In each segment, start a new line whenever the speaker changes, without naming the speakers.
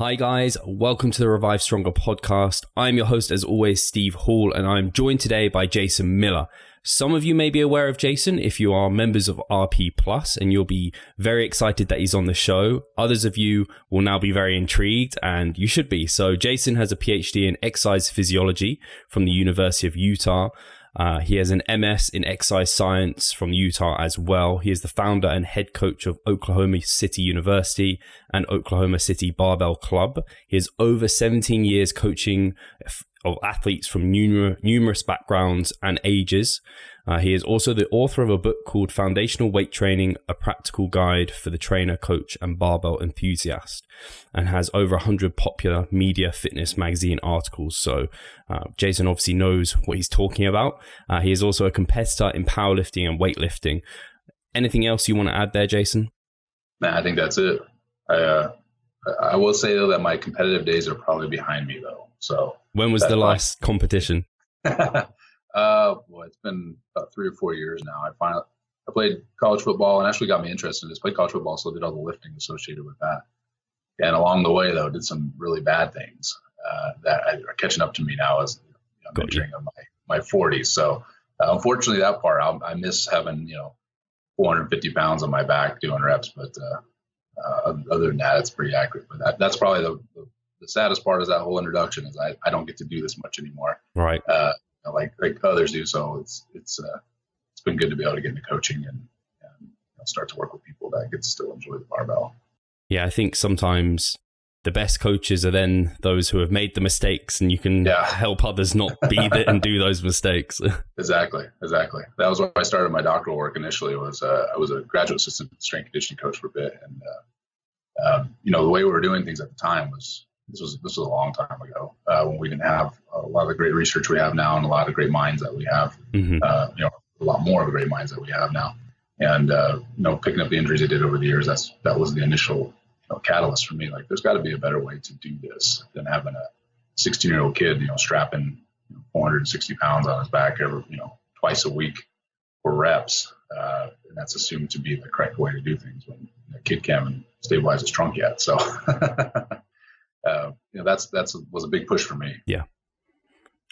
Hi guys, welcome to the Revive Stronger podcast. I'm your host as always, Steve Hall, and I'm joined today by Jason Miller. Some of you may be aware of Jason if you are members of RP Plus, and you'll be very excited that he's on the show. Others of you will now be very intrigued, and you should be. So Jason has a PhD in exercise physiology from the University of Utah. He has an MS in exercise science from Utah as well. He is the founder and head coach of Oklahoma City University and Oklahoma City Barbell Club. He has over 17 years coaching of athletes from numerous backgrounds and ages. He is also the author of a book called Foundational Weight Training, a Practical Guide for the Trainer, Coach, and Barbell Enthusiast, and has over 100 popular media fitness magazine articles. So Jason obviously knows what he's talking about. He is also a competitor in powerlifting and weightlifting. Anything else you want to add there, Jason?
I think that's it. I will say, though, that my competitive days are probably behind me, though. So
when was the last competition?
Well, it's been about 3 or 4 years now. I played college football, and actually got me interested in this. Played college football, so I did all the lifting associated with that. And along the way, though, did some really bad things that are catching up to me now as I'm entering my 40s. So unfortunately, that part I miss having 450 pounds on my back doing reps. But other than that, it's pretty accurate. But that's probably the saddest part of that whole introduction is I don't get to do this much anymore.
Right.
Like others do. So it's been good to be able to get into coaching and start to work with people that get to still enjoy the barbell.
Yeah, I think sometimes the best coaches are then those who have made the mistakes, and you can help others not be there and do those mistakes. Exactly.
That was why I started my doctoral work initially. I was a graduate assistant strength conditioning coach for a bit, and the way we were doing things at the time was this was a long time ago when we didn't have a lot of the great research we have now and a lot of great minds that we have. Mm-hmm. A lot more of the great minds that we have now, and picking up the injuries I did over the years. That was the initial catalyst for me. Like, there's got to be a better way to do this than having a 16-year-old kid, strapping 460 pounds on his back twice a week for reps, and that's assumed to be the correct way to do things when a kid can't even stabilize his trunk yet. So. That was a big push for me.
Yeah.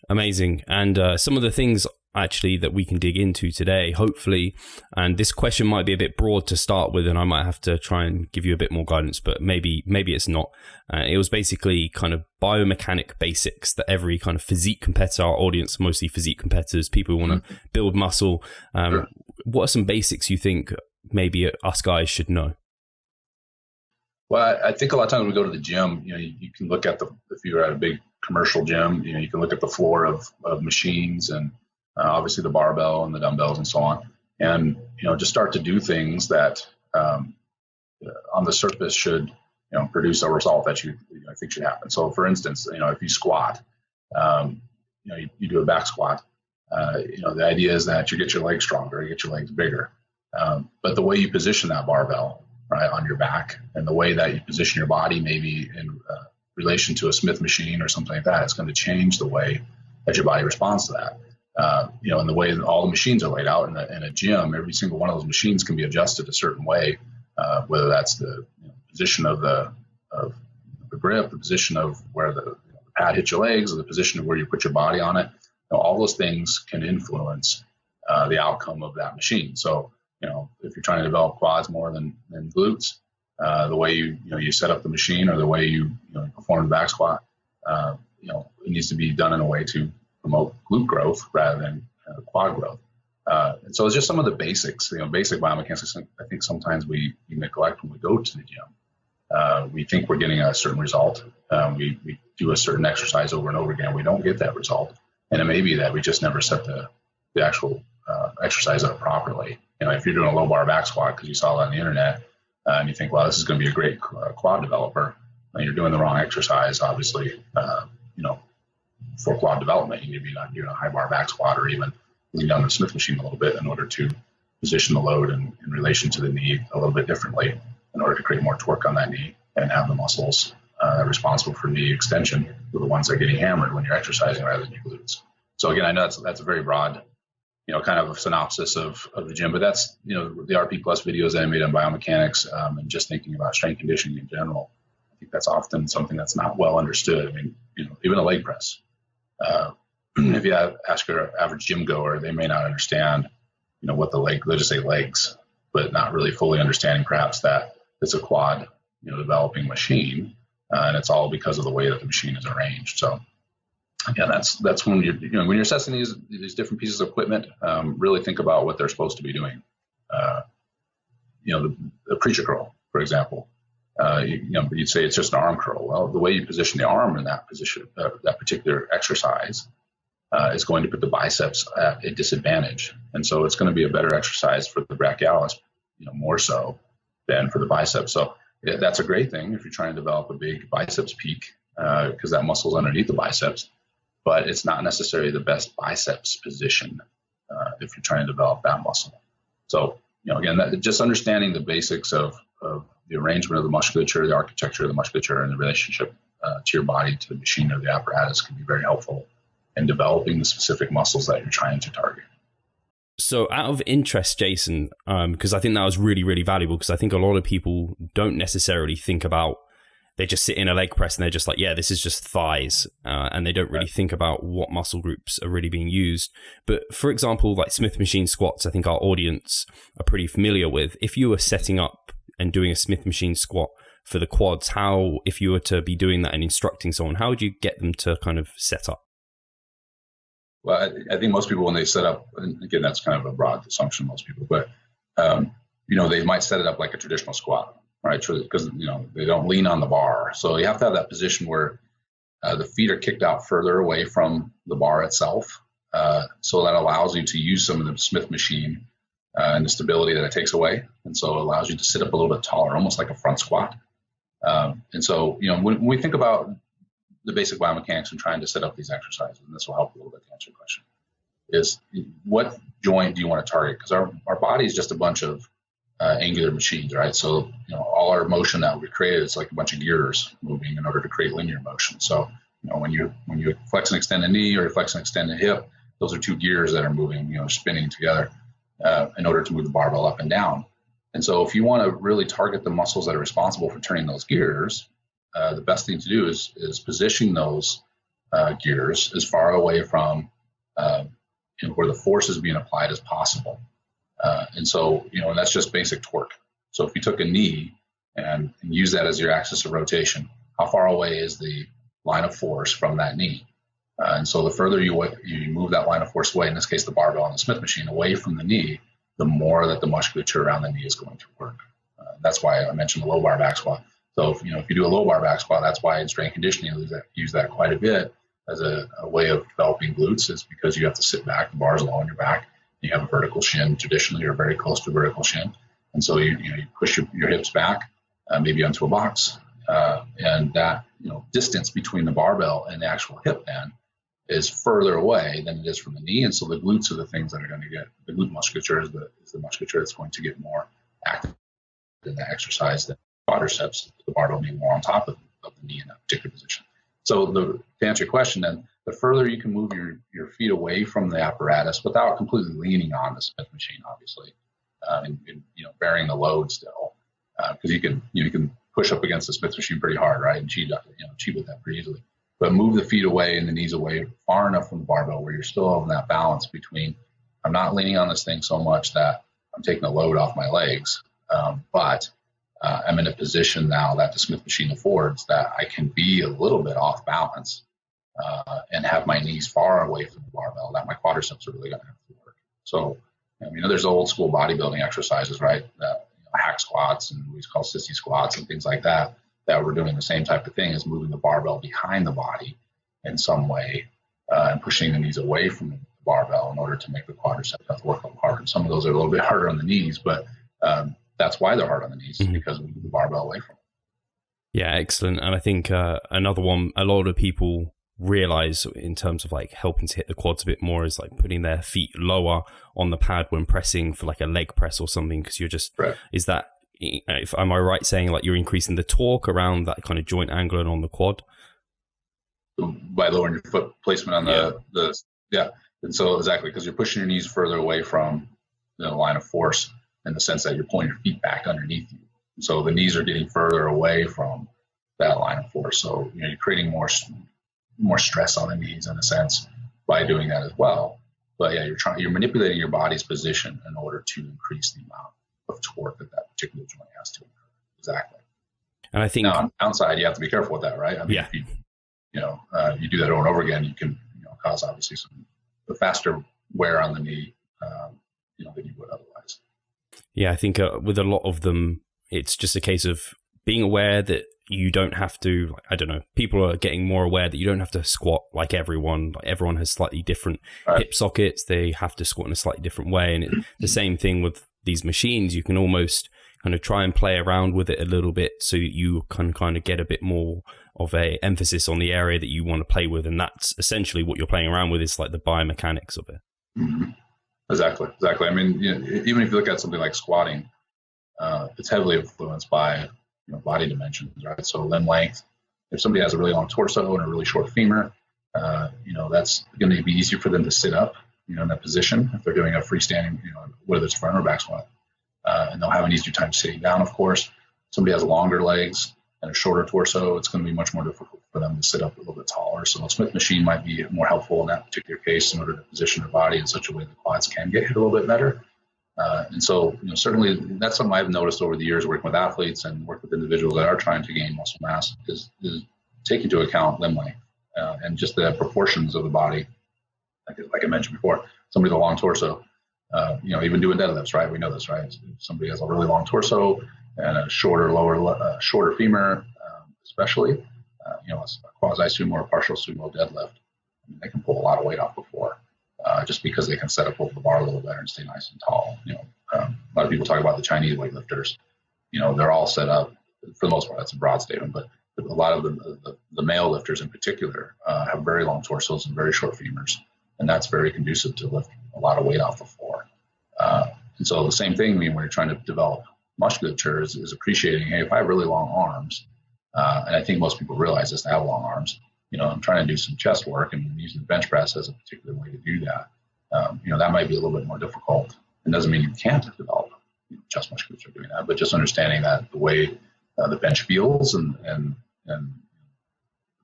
Amazing. And some of the things actually that we can dig into today, hopefully, and this question might be a bit broad to start with, and I might have to try and give you a bit more guidance, but maybe it's not. It was basically kind of biomechanic basics that every kind of physique competitor, our audience, mostly physique competitors, people who want to build muscle. Sure. What are some basics you think maybe us guys should know?
Well, I think a lot of times when we go to the gym, you can look at if you're at a big commercial gym, you can look at the floor of machines and obviously the barbell and the dumbbells and so on. And, just start to do things that on the surface should, produce a result that you think should happen. So for instance, if you squat, you do a back squat, the idea is that you get your legs stronger, you get your legs bigger. But the way you position that barbell, right, on your back, and the way that you position your body, maybe in relation to a Smith machine or something like that, it's going to change the way that your body responds to that. And the way that all the machines are laid out in a gym, every single one of those machines can be adjusted a certain way, whether that's the position of the grip, the position of where the pad hits your legs, or the position of where you put your body on it. All those things can influence the outcome of that machine. So, if you're trying to develop quads more than glutes, the way you set up the machine, or the way you perform the back squat, it needs to be done in a way to promote glute growth rather than quad growth. And so it's just some of the basics, basic biomechanics. I think sometimes we neglect when we go to the gym. We think we're getting a certain result. We do a certain exercise over and over again. We don't get that result. And it may be that we just never set the actual exercise up properly. If you're doing a low bar back squat because you saw that on the internet, and you think, well, this is going to be a great quad developer, and you're doing the wrong exercise, obviously, for quad development. You need to be doing a high bar back squat, or even lean down the Smith machine a little bit in order to position the load in relation to the knee a little bit differently in order to create more torque on that knee and have the muscles responsible for knee extension are the ones that are getting hammered when you're exercising rather than your glutes. So again, I know that's a very broad kind of a synopsis of the gym, but that's, the RP Plus videos that I made on biomechanics, and just thinking about strength conditioning in general. I think that's often something that's not well understood. I mean, even a leg press. If you ask your average gym goer, they may not understand, what they'll just say legs, but not really fully understanding perhaps that it's a quad, developing machine, and it's all because of the way that the machine is arranged. So, again, that's when when you're assessing these different pieces of equipment, really think about what they're supposed to be doing. The preacher curl, for example, you'd say it's just an arm curl. Well, the way you position the arm in that position, that particular exercise, is going to put the biceps at a disadvantage, and so it's going to be a better exercise for the brachialis, more so than for the biceps. So that's a great thing if you're trying to develop a big biceps peak, because that muscle's underneath the biceps. But it's not necessarily the best biceps position if you're trying to develop that muscle. So, again, just understanding the basics of the arrangement of the musculature, the architecture of the musculature, and the relationship to your body, to the machine or the apparatus can be very helpful in developing the specific muscles that you're trying to target.
So out of interest, Jason, because I think that was really, really valuable, because I think a lot of people don't necessarily think about, they just sit in a leg press and they're just like, yeah, this is just thighs. And they don't really think about what muscle groups are really being used. But for example, like Smith machine squats, I think our audience are pretty familiar with. If you were setting up and doing a Smith machine squat for the quads, how, if you were to be doing that and instructing someone, how would you get them to kind of set up?
Well, I think most people, when they set up, and again, that's kind of a broad assumption, most people, but, they might set it up like a traditional squat, right? Because, they don't lean on the bar. So you have to have that position where the feet are kicked out further away from the bar itself. So that allows you to use some of the Smith machine and the stability that it takes away. And so it allows you to sit up a little bit taller, almost like a front squat. And so, when we think about the basic biomechanics and trying to set up these exercises, and this will help a little bit to answer your question, is what joint do you want to target? Because our body is just a bunch of angular machines, right? So, all our motion that we create is like a bunch of gears moving in order to create linear motion. So, when you flex and extend a knee or you flex and extend a hip, those are two gears that are moving, spinning together in order to move the barbell up and down. And so if you want to really target the muscles that are responsible for turning those gears, the best thing to do is position those gears as far away from where the force is being applied as possible. And so, and that's just basic torque. So if you took a knee and use that as your axis of rotation, how far away is the line of force from that knee? And so the further you move that line of force away, in this case, the barbell on the Smith machine, away from the knee, the more that the musculature around the knee is going to work. That's why I mentioned the low bar back squat. So if you do a low bar back squat, that's why in strength conditioning you use that quite a bit as a way of developing glutes, is because you have to sit back, the bar is low on your back, you have a vertical shin traditionally, or very close to a vertical shin, and so you push your hips back, maybe onto a box, and that distance between the barbell and the actual hip then is further away than it is from the knee, and so the glutes are the things that are going to get, the glute musculature is the musculature that's going to get more active in that exercise than quadriceps, the barbell being more on top of the knee in that particular position. So to answer your question, then the further you can move your feet away from the apparatus without completely leaning on the Smith machine, obviously, and bearing the load still, because you can push up against the Smith machine pretty hard, right, and cheat with that pretty easily. But move the feet away and the knees away far enough from the barbell where you're still having that balance between, I'm not leaning on this thing so much that I'm taking a load off my legs, but I'm in a position now that the Smith machine affords that I can be a little bit off balance and have my knees far away from the barbell, that my quadriceps are really going to have to work. So, there's old school bodybuilding exercises, right? Hack squats and we call sissy squats and things like that we're doing the same type of thing, as moving the barbell behind the body in some way and pushing the knees away from the barbell in order to make the quadriceps have to work a little harder. Some of those are a little bit harder on the knees, but that's why they're hard on the knees, because we move the barbell away from them.
Yeah, excellent. And I think another one a lot of people realize in terms of like helping to hit the quads a bit more is like putting their feet lower on the pad when pressing for like a leg press or something, because you're just right. Is that, am I right saying like you're increasing the torque around that kind of joint angle and on the quad?
By lowering your foot placement on the and so exactly, because you're pushing your knees further away from the line of force in the sense that you're pulling your feet back underneath you. So the knees are getting further away from that line of force. So you're creating more stress on the knees in a sense by doing that as well. But yeah, you're manipulating your body's position in order to increase the amount of torque that particular joint has to incur. Exactly.
And I think
now on the downside, you have to be careful with that, right? I mean, if you do that over and over again, you can cause obviously the faster wear on the knee, than you would otherwise.
Yeah, I think with a lot of them, it's just a case of being aware that you don't have to, I don't know, people are getting more aware that you don't have to squat like everyone. Like everyone has slightly different hip sockets. They have to squat in a slightly different way. And it's the same thing with these machines. You can almost kind of try and play around with it a little bit so you can kind of get a bit more of a emphasis on the area that you want to play with. And that's essentially what you're playing around with, is like the biomechanics of it.
Mm-hmm. Exactly. I mean, even if you look at something like squatting, it's heavily influenced by body dimensions, right? So limb length. If somebody has a really long torso and a really short femur, that's going to be easier for them to sit up, in that position if they're doing a freestanding, whether it's front or back squat. And they'll have an easier time sitting down, of course. Somebody has longer legs and a shorter torso, it's going to be much more difficult for them to sit up a little bit taller. So a Smith machine might be more helpful in that particular case in order to position their body in such a way that quads can get hit a little bit better. And so, certainly that's something I've noticed over the years working with athletes and working with individuals that are trying to gain muscle mass is take into account limb length and just the proportions of the body. Like I mentioned before, somebody with a long torso, even doing deadlifts, right? We know this, right? If somebody has a really long torso and a shorter femur, especially, a quasi-sumo or partial sumo deadlift, they can pull a lot of weight off before. Just because they can set up over the bar a little better and stay nice and tall. A lot of people talk about the Chinese weightlifters. They're all set up for the most part. That's a broad statement, but a lot of the male lifters in particular have very long torsos and very short femurs, and that's very conducive to lift a lot of weight off the floor. And so the same thing, when you're trying to develop musculature, is appreciating, hey, if I have really long arms, and I think most people realize this, they have long arms. I'm trying to do some chest work and using the bench press as a particular way to do that. That might be a little bit more difficult. It doesn't mean you can't develop chest musculature doing that, but just understanding that the way the bench feels and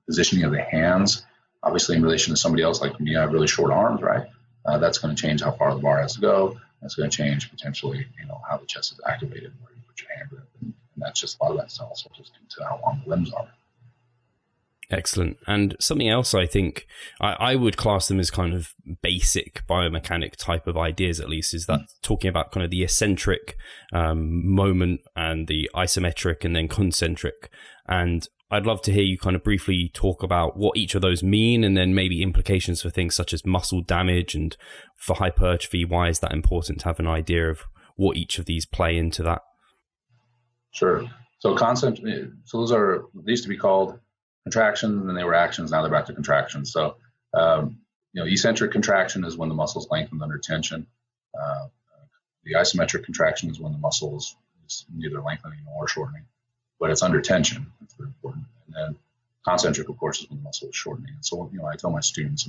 positioning of the hands, obviously in relation to somebody else, like when you have really short arms, right? That's going to change how far the bar has to go. That's going to change potentially, how the chest is activated, where you put your hand grip, and that's just a lot of that's also just due to how long the limbs are.
Excellent. And something else I think I would class them as kind of basic biomechanic type of ideas, at least, is that talking about kind of the eccentric moment and the isometric and then concentric. And I'd love to hear you kind of briefly talk about what each of those mean, and then maybe implications for things such as muscle damage, and for hypertrophy, why is that important to have an idea of what each of these play into that?
Sure. So they used to be called contractions, and then they were actions. Now they're back to contractions. So, eccentric contraction is when the muscle is lengthened under tension. The isometric contraction is when the muscle is neither lengthening nor shortening, but it's under tension. That's very important. And then concentric, of course, is when the muscle is shortening. And so, I tell my students,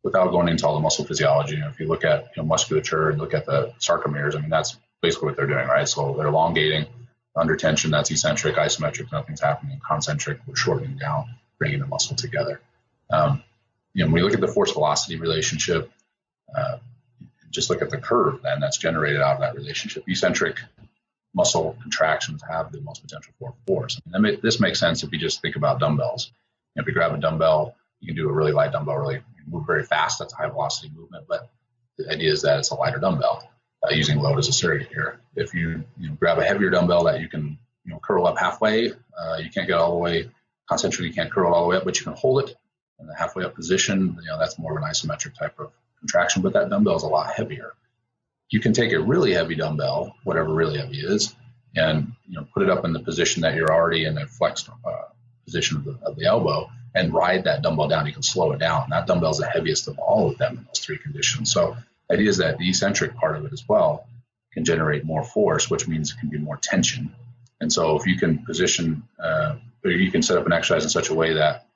without going into all the muscle physiology, if you look at musculature and look at the sarcomeres, that's basically what they're doing, right? So they're elongating. Under tension, that's eccentric. Isometric, nothing's happening. Concentric, we're shortening down, bringing the muscle together. When we look at the force-velocity relationship, just look at the curve then that's generated out of that relationship. Eccentric muscle contractions have the most potential for force. This makes sense if you just think about dumbbells. If you grab a dumbbell, you can do a really light dumbbell, really move very fast. That's a high-velocity movement, but the idea is that it's a lighter dumbbell. Using load as a surrogate here. If you grab a heavier dumbbell that you can curl up halfway, you can't get all the way concentric. You can't curl it all the way up, but you can hold it in the halfway up position. That's more of an isometric type of contraction, but that dumbbell is a lot heavier. You can take a really heavy dumbbell, whatever really heavy is, and put it up in the position that you're already in a flexed position of the elbow, and ride that dumbbell down. You can slow it down. That dumbbell is the heaviest of all of them in those three conditions. So the idea is that the eccentric part of it as well can generate more force, which means it can be more tension. And so if you can position, or you can set up an exercise in such a way that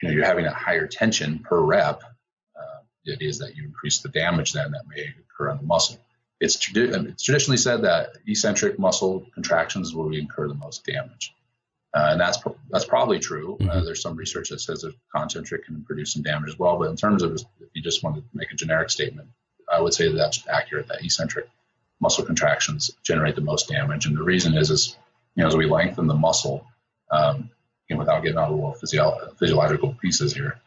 you're having a higher tension per rep, the idea is that you increase the damage then that may occur on the muscle. It's traditionally said that eccentric muscle contractions is where we incur the most damage. And that's probably true. There's some research that says that concentric can produce some damage as well. But in terms of if you just want to make a generic statement, I would say that's accurate, that eccentric muscle contractions generate the most damage. And the reason is as we lengthen the muscle, without getting out of the physiological pieces here,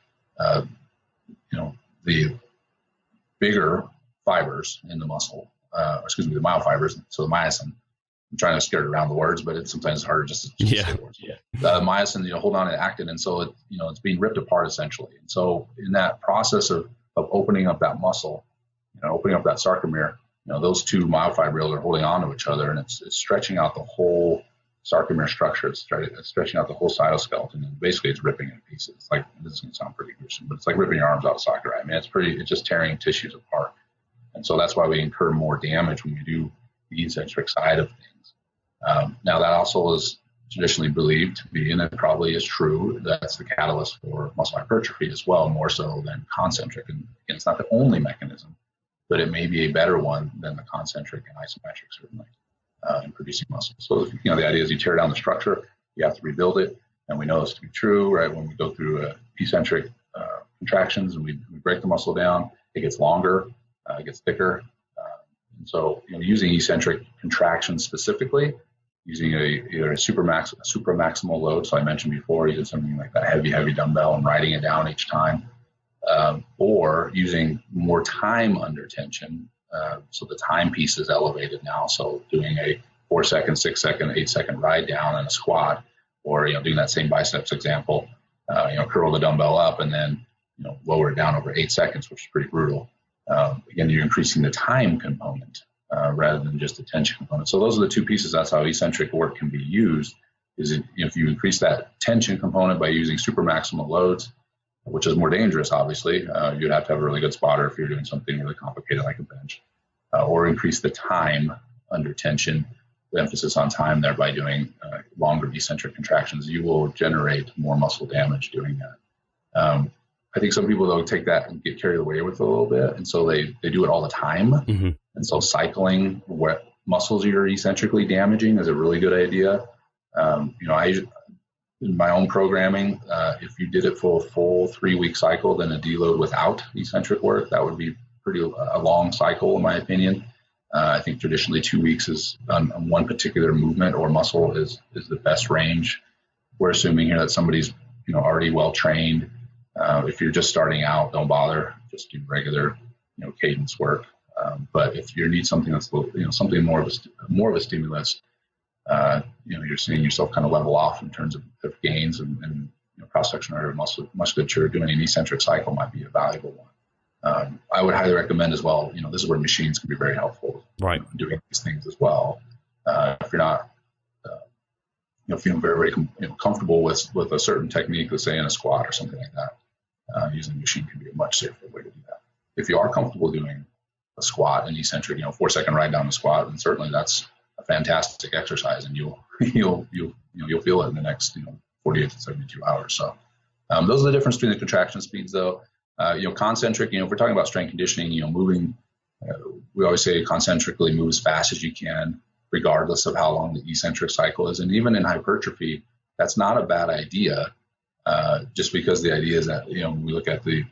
the bigger fibers in the muscle, the myofibers, so the myosin. I'm trying to skirt around the words, but sometimes it's harder just to say the words. The myosin, hold on to actin, and so it's being ripped apart essentially. And so in that process of opening up that muscle, opening up that sarcomere, those two myofibrils are holding on to each other, and it's stretching out the whole sarcomere structure. It's stretching out the whole cytoskeleton, and basically it's ripping it in pieces. It's like, this is going to sound pretty gruesome, but it's like ripping your arms out of socket, right? I mean, it's just tearing tissues apart. And so that's why we incur more damage when we do the eccentric side of things. Now, that also is traditionally believed to be, and it probably is true, that's the catalyst for muscle hypertrophy as well, more so than concentric. And again, it's not the only mechanism, but it may be a better one than the concentric and isometric, certainly, in producing muscle. So, the idea is you tear down the structure, you have to rebuild it. And we know this to be true, right? When we go through eccentric contractions and we break the muscle down, it gets longer, it gets thicker. And so, using eccentric contractions specifically, using either a supramaximal load, so I mentioned before, using something like that heavy dumbbell and riding it down each time, or using more time under tension, so the timepiece is elevated now. So doing a 4 second, 6 second, 8 second ride down in a squat, or doing that same biceps example, curl the dumbbell up and then lower it down over 8 seconds, which is pretty brutal. Again, you're increasing the time component rather than just the tension component. So those are the two pieces. That's how eccentric work can be used. If you increase that tension component by using supramaximal loads, which is more dangerous, obviously, you'd have to have a really good spotter if you're doing something really complicated like a bench, or increase the time under tension, the emphasis on time there by doing longer eccentric contractions, you will generate more muscle damage doing that. I think some people, though, take that and get carried away with it a little bit. And so they do it all the time. Mm-hmm. And so cycling what muscles you're eccentrically damaging is a really good idea. In my own programming, if you did it for a full 3-week cycle, then a deload without eccentric work, that would be a long cycle, in my opinion. I think traditionally 2 weeks is on one particular movement or muscle is the best range. We're assuming here that somebody's already well trained. If you're just starting out, don't bother. Just do regular, cadence work. But if you need something that's, something more of a stimulus, you're seeing yourself kind of level off in terms of gains and cross-section area musculature, doing an eccentric cycle might be a valuable one. I would highly recommend as well, this is where machines can be very helpful, right, in doing these things as well. If you're not feeling very, very comfortable with a certain technique, let's say in a squat or something like that, using a machine can be a much safer way to do that. If you are comfortable doing a squat, an eccentric, 4 second ride down the squat, then certainly that's a fantastic exercise, and you'll feel it in the next 48 to 72 hours. So those are the difference between the contraction speeds, though. Concentric, if we're talking about strength conditioning, moving, we always say concentrically move as fast as you can, regardless of how long the eccentric cycle is. And even in hypertrophy, that's not a bad idea, just because the idea is that, when we look at the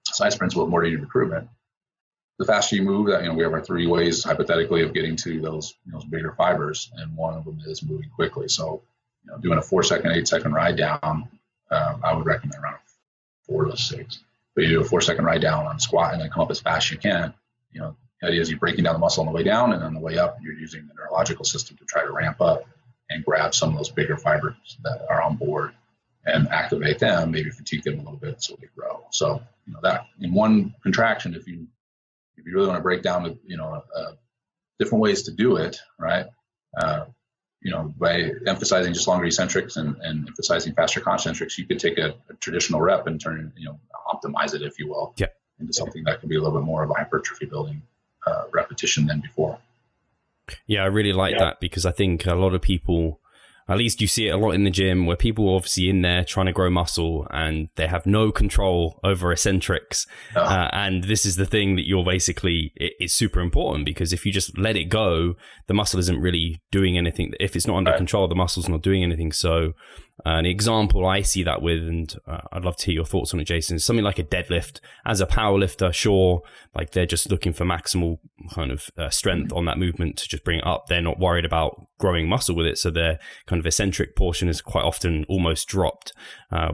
science principle of motivated recruitment, the faster you move, that we have our 3 ways hypothetically of getting to those bigger fibers, and one of them is moving quickly. So, doing a 4 second, 8 second ride down, I would recommend around 4 to 6. But you do a 4 second ride down on a squat and then come up as fast as you can. The idea is you're breaking down the muscle on the way down, and on the way up, you're using the neurological system to try to ramp up and grab some of those bigger fibers that are on board and activate them, maybe fatigue them a little bit so they grow. So, that in one contraction, if you really want to break down the, different ways to do it, right? By emphasizing just longer eccentrics and emphasizing faster concentrics, you could take a traditional rep and turn, optimize it, if you will, into something that could be a little bit more of a hypertrophy building repetition than before.
Yeah, I really like that, because I think a lot of people at least you see it a lot in the gym where people are obviously in there trying to grow muscle and they have no control over eccentrics. And this is the thing that you're basically, it's super important, because if you just let it go, the muscle isn't really doing anything. If it's not under control, the muscle's not doing anything. So an example I see that with, and I'd love to hear your thoughts on it, Jason, is something like a deadlift. As a power lifter, sure, like they're just looking for maximal kind of strength on that movement to just bring it up. They're not worried about growing muscle with it. So their kind of eccentric portion is quite often almost dropped.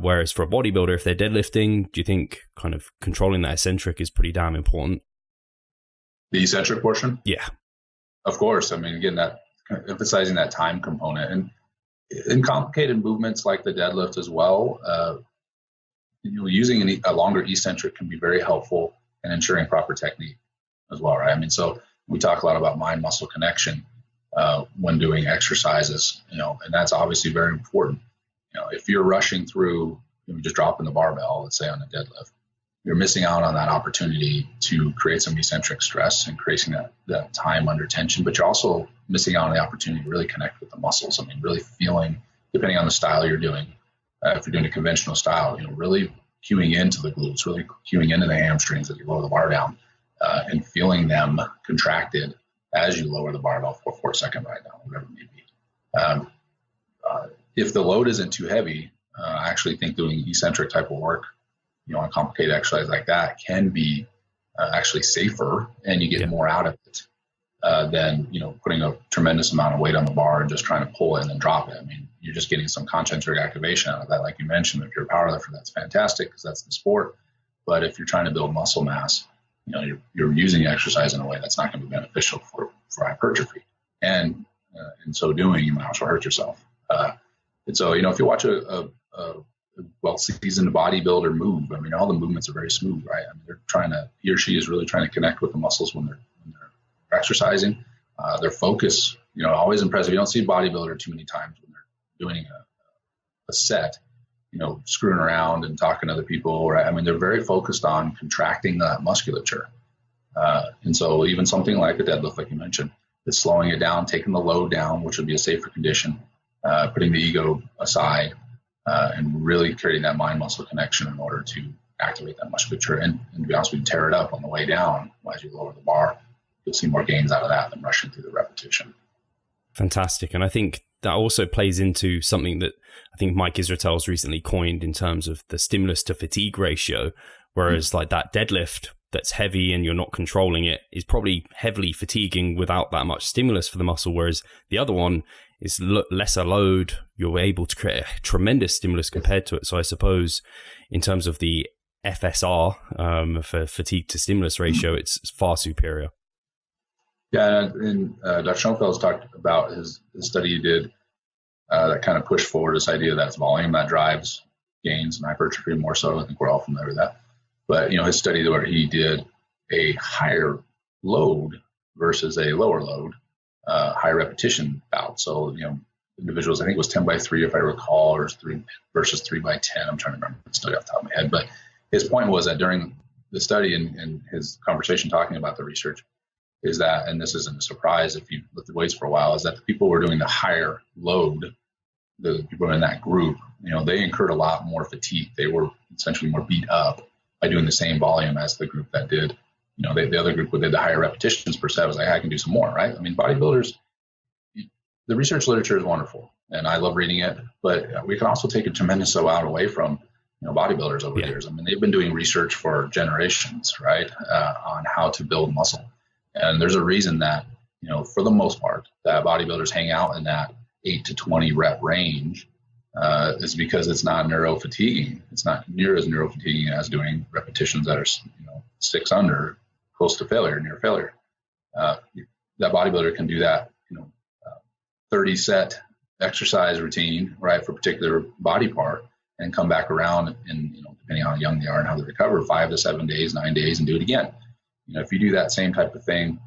Whereas for a bodybuilder, if they're deadlifting, do you think kind of controlling that eccentric is pretty damn important?
The eccentric portion?
Yeah.
Of course. I mean, again, that emphasizing that time component. And in complicated movements like the deadlift as well, using a longer eccentric can be very helpful in ensuring proper technique as well, right? I mean, so we talk a lot about mind-muscle connection when doing exercises, and that's obviously very important. If you're rushing through, just dropping the barbell, let's say on a deadlift, you're missing out on that opportunity to create some eccentric stress and creating that time under tension, but you're also missing out on the opportunity to really connect with the muscles. I mean, really feeling, depending on the style you're doing, if you're doing a conventional style, really cueing into the glutes, really cueing into the hamstrings as you lower the bar down, and feeling them contracted as you lower the barbell for 4 second right now, whatever it may be. If the load isn't too heavy, I actually think doing eccentric type of work, on a complicated exercise like that can be actually safer, and you get more out of it than, putting a tremendous amount of weight on the bar and just trying to pull it and then drop it. I mean, you're just getting some concentric activation out of that. Like you mentioned, if you're a powerlifter, that's fantastic because that's the sport. But if you're trying to build muscle mass, you're using exercise in a way that's not going to be beneficial for hypertrophy. And in so doing, you might also hurt yourself. And so, if you watch a well-seasoned bodybuilder move, I mean, all the movements are very smooth, right? I mean, he or she is really trying to connect with the muscles when they're exercising. Their focus, always impressive. You don't see a bodybuilder too many times when they're doing a set, screwing around and talking to other people, right? I mean, they're very focused on contracting that musculature. And so even something like a deadlift, like you mentioned, is slowing it down, taking the load down, which would be a safer condition, putting the ego aside, and really creating that mind-muscle connection in order to activate that musculature and to be honest with you, tear it up on the way down as you lower the bar. You'll see more gains out of that than rushing through the repetition.
Fantastic. And I think that also plays into something that I think Mike Israetel's recently coined in terms of the stimulus to fatigue ratio, whereas like that deadlift that's heavy and you're not controlling it is probably heavily fatiguing without that much stimulus for the muscle, whereas the other one is lesser load. You're able to create a tremendous stimulus compared to it. So I suppose in terms of the FSR for fatigue to stimulus ratio, it's far superior.
Yeah, and Dr. Schoenfeld's talked about his study he did that kind of pushed forward this idea that it's volume that drives gains and hypertrophy more so. I think we're all familiar with that. But, his study where he did a higher load versus a lower load, high repetition bout. So, individuals, I think it was 10 by 3, if I recall, or 3 versus 3 by 10. I'm trying to remember the study off the top of my head. But his point was that during the study and his conversation talking about the research is that, and this isn't a surprise if you lift the weights for a while, is that the people who were doing the higher load, the people in that group, they incurred a lot more fatigue. They were essentially more beat up by doing the same volume as the group that did, the other group who did the higher repetitions per set was like, I can do some more, right? I mean, bodybuilders, the research literature is wonderful and I love reading it, but we can also take a tremendous amount away from, bodybuilders over the years. I mean, they've been doing research for generations, right, on how to build muscle. And there's a reason that, for the most part, that bodybuilders hang out in that 8 to 20 rep range is because it's not neuro-fatiguing. It's not near as neuro-fatiguing as doing repetitions that are, 6 under, close to failure, near failure. That bodybuilder can do that, 30 set exercise routine, right, for a particular body part and come back around and, depending on how young they are and how they recover, 5 to 7 days, 9 days, and do it again. If you do that same type of thing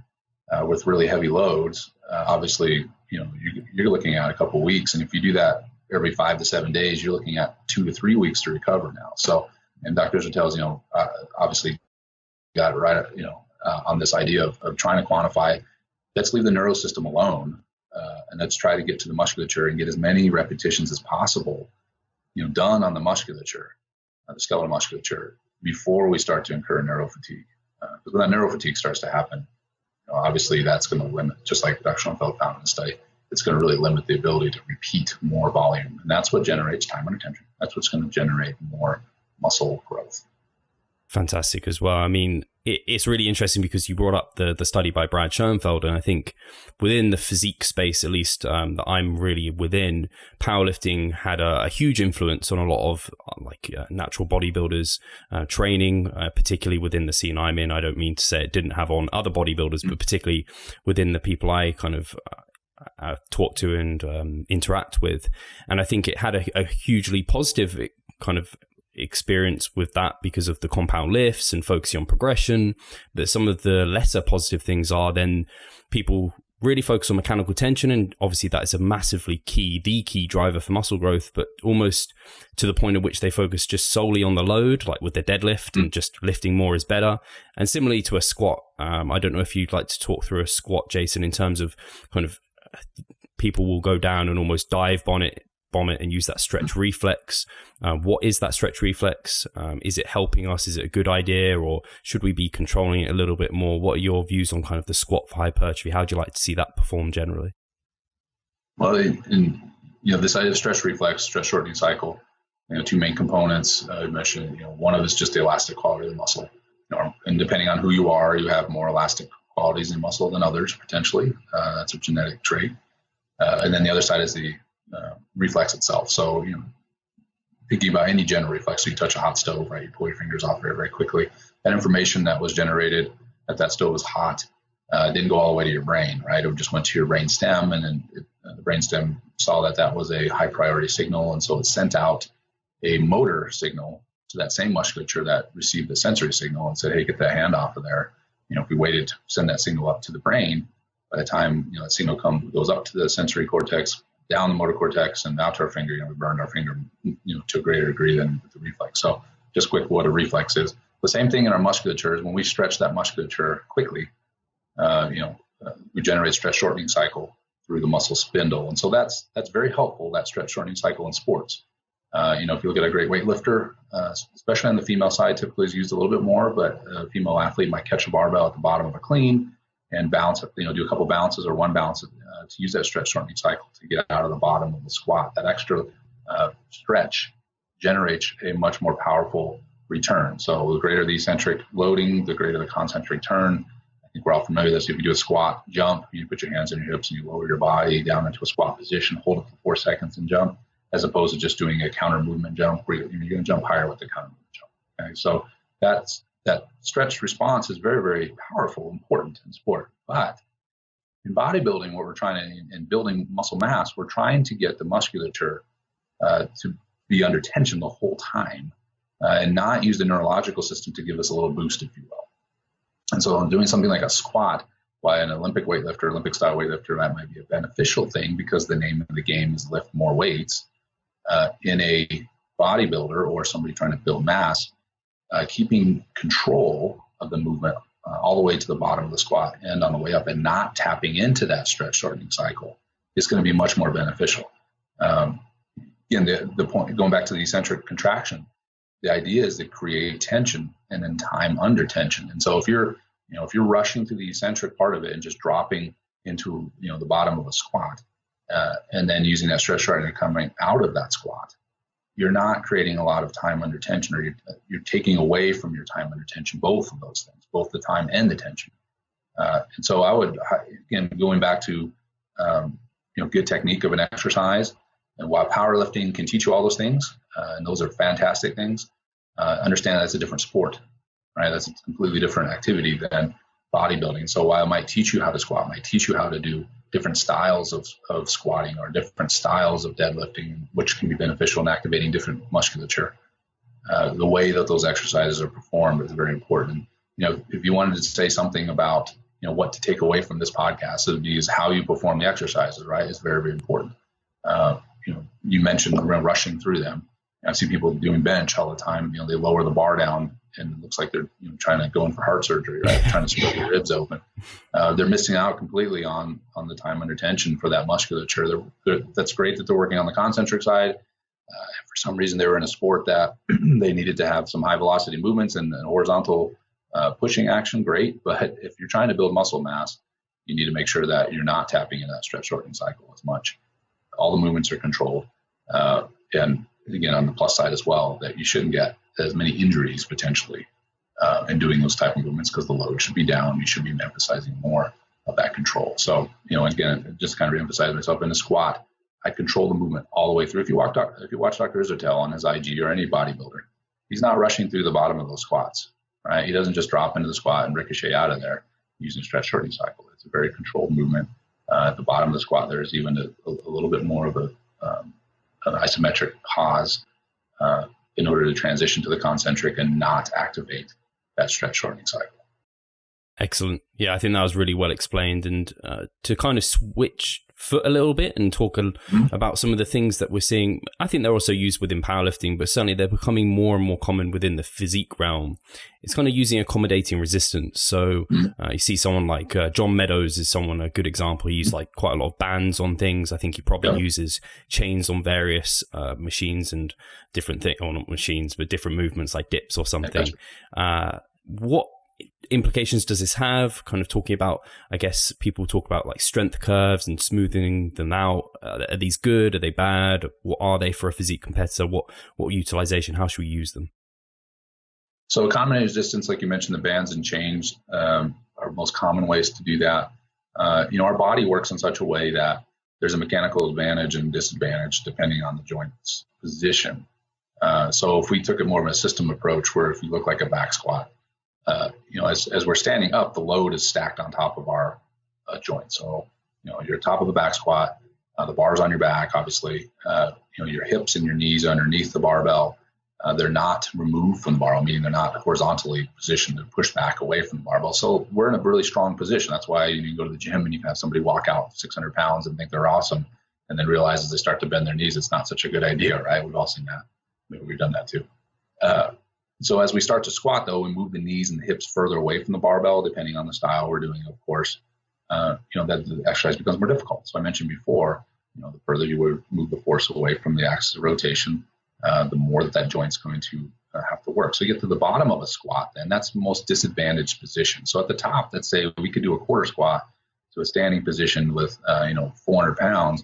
with really heavy loads, obviously, you're looking at a couple of weeks. And if you do that every 5 to 7 days, you're looking at 2 to 3 weeks to recover now. So, and Dr. Israetel's, obviously got it right, on this idea of trying to quantify, let's leave the neurosystem alone and let's try to get to the musculature and get as many repetitions as possible, done on the musculature, the skeletal musculature, before we start to incur neurofatigue. Because when that neurofatigue starts to happen, obviously that's going to limit, just like Dr. Schoenfeld found in the study, it's going to really limit the ability to repeat more volume. And that's what generates time under tension. That's what's going to generate more muscle growth.
Fantastic as well. I mean, it's really interesting because you brought up the study by Brad Schoenfeld, and I think within the physique space, at least that I'm really within, powerlifting had a huge influence on a lot of natural bodybuilders training, particularly within the scene I'm in. I don't mean to say it didn't have on other bodybuilders, but particularly within the people I kind of talk to and interact with. And I think it had a hugely positive kind of experience with that because of the compound lifts and focusing on progression. But some of the lesser positive things are then people really focus on mechanical tension, and obviously that is a massively the key driver for muscle growth, but almost to the point at which they focus just solely on the load, like with the deadlift, and just lifting more is better. And similarly to a squat, I don't know if you'd like to talk through a squat, Jason, in terms of kind of people will go down and almost dive bomb it and use that stretch reflex. What is that stretch reflex? Is it helping us? Is it a good idea, or should we be controlling it a little bit more? What are your views on kind of the squat for hypertrophy? How do you like to see that perform generally?
Well, this idea of stretch reflex, stretch shortening cycle, two main components. I mentioned, one of them is just the elastic quality of the muscle. And depending on who you are, you have more elastic qualities in muscle than others, potentially. That's a genetic trait. And then the other side is the reflex itself. So, thinking about any general reflex, so you touch a hot stove, right? You pull your fingers off very, very quickly. That information that was generated that stove was hot didn't go all the way to your brain, right? It just went to your brain stem, and then the brain stem saw that was a high priority signal, and so it sent out a motor signal to that same musculature that received the sensory signal and said, hey, get that hand off of there. If we waited to send that signal up to the brain, by the time that signal goes up to the sensory cortex, down the motor cortex, and out to our finger, we burned our finger, to a greater degree than with the reflex. So just quick, what a reflex is. The same thing in our musculature is when we stretch that musculature quickly, we generate stretch shortening cycle through the muscle spindle. And so that's very helpful, that stretch shortening cycle in sports. If you look at a great weightlifter, especially on the female side, typically is used a little bit more, but a female athlete might catch a barbell at the bottom of a clean and bounce, do a couple bounces or one bounce to use that stretch shortening cycle to get out of the bottom of the squat. That extra stretch generates a much more powerful return. So the greater the eccentric loading, the greater the concentric turn. I think we're all familiar with this. If you do a squat jump, you put your hands on your hips and you lower your body down into a squat position, hold it for 4 seconds and jump, as opposed to just doing a counter movement jump where you're going to jump higher with the counter movement jump. Okay, so that stretch response is very, very powerful, important in sport. But in bodybuilding, what we're trying to, in building muscle mass, we're trying to get the musculature to be under tension the whole time and not use the neurological system to give us a little boost, if you will. And so doing something like a squat, while an Olympic weightlifter, Olympic style weightlifter, that might be a beneficial thing because the name of the game is lift more weights. In a bodybuilder or somebody trying to build mass, keeping control of the movement all the way to the bottom of the squat and on the way up and not tapping into that stretch shortening cycle is going to be much more beneficial. Again, the point, going back to the eccentric contraction, the idea is to create tension and then time under tension. And so if you're rushing through the eccentric part of it and just dropping into, the bottom of a squat, and then using that stretch shortening coming out of that squat, you're not creating a lot of time under tension, or you're taking away from your time under tension, both of those things, both the time and the tension. And so I would, again, going back to, good technique of an exercise, and while powerlifting can teach you all those things, and those are fantastic things, understand that's a different sport, right? That's a completely different activity than bodybuilding. So while it might teach you how to squat, might teach you how to do different styles of squatting or different styles of deadlifting, which can be beneficial in activating different musculature. The way that those exercises are performed is very important. If you wanted to say something about, what to take away from this podcast, it would be how you perform the exercises, right? It's very, very important. You mentioned rushing through them. I see people doing bench all the time. They lower the bar down and it looks like they're trying to go in for heart surgery, right? Trying to split your ribs open. They're missing out completely on the time under tension for that musculature. That's great that they're working on the concentric side. For some reason, they were in a sport that they needed to have some high velocity movements and horizontal pushing action. Great, but if you're trying to build muscle mass, you need to make sure that you're not tapping into that stretch shortening cycle as much. All the movements are controlled. And again, on the plus side as well, that you shouldn't get as many injuries potentially in doing those type of movements, because the load should be down. You should be emphasizing more of that control. So, again, just kind of emphasize myself in a squat, I control the movement all the way through. If you watch Dr. Israetel on his IG or any bodybuilder, he's not rushing through the bottom of those squats, right? He doesn't just drop into the squat and ricochet out of there using stretch shortening cycle. It's a very controlled movement. At the bottom of the squat, there's even a little bit more of an isometric pause in order to transition to the concentric and not activate that stretch shortening cycle.
Excellent. Yeah, I think that was really well explained. And to kind of switch foot a little bit and talk about some of the things that we're seeing, I think they're also used within powerlifting, but certainly they're becoming more and more common within the physique realm. It's kind of using accommodating resistance. So you see someone like John Meadows is a good example. He uses like quite a lot of bands on things. I think he probably uses chains on various machines and different things, or not machines, but different movements like dips or something. What implications does this have? Kind of talking about, I guess people talk about like strength curves and smoothing them out. Are these good? Are they bad? What are they for a physique competitor? What utilization? How should we use them?
So accommodating resistance, like you mentioned, the bands and chains are most common ways to do that. Our body works in such a way that there's a mechanical advantage and disadvantage depending on the joint's position. So if we took it more of a system approach, where if you look like a back squat, as we're standing up, the load is stacked on top of our joint. So, you're top of the back squat, the bar's on your back, obviously, your hips and your knees underneath the barbell. They're not removed from the barbell, meaning they're not horizontally positioned to push back away from the barbell. So we're in a really strong position. That's why you go to the gym and you can have somebody walk out 600 pounds and think they're awesome, and then realize as they start to bend their knees, it's not such a good idea, right? We've all seen that. Maybe we've done that too. So as we start to squat, though, we move the knees and the hips further away from the barbell, depending on the style we're doing, of course. That the exercise becomes more difficult. So I mentioned before, the further you would move the force away from the axis of rotation, the more that joint's going to have to work. So you get to the bottom of a squat, then that's the most disadvantaged position. So at the top, let's say we could do a quarter squat, so a standing position with 400 pounds.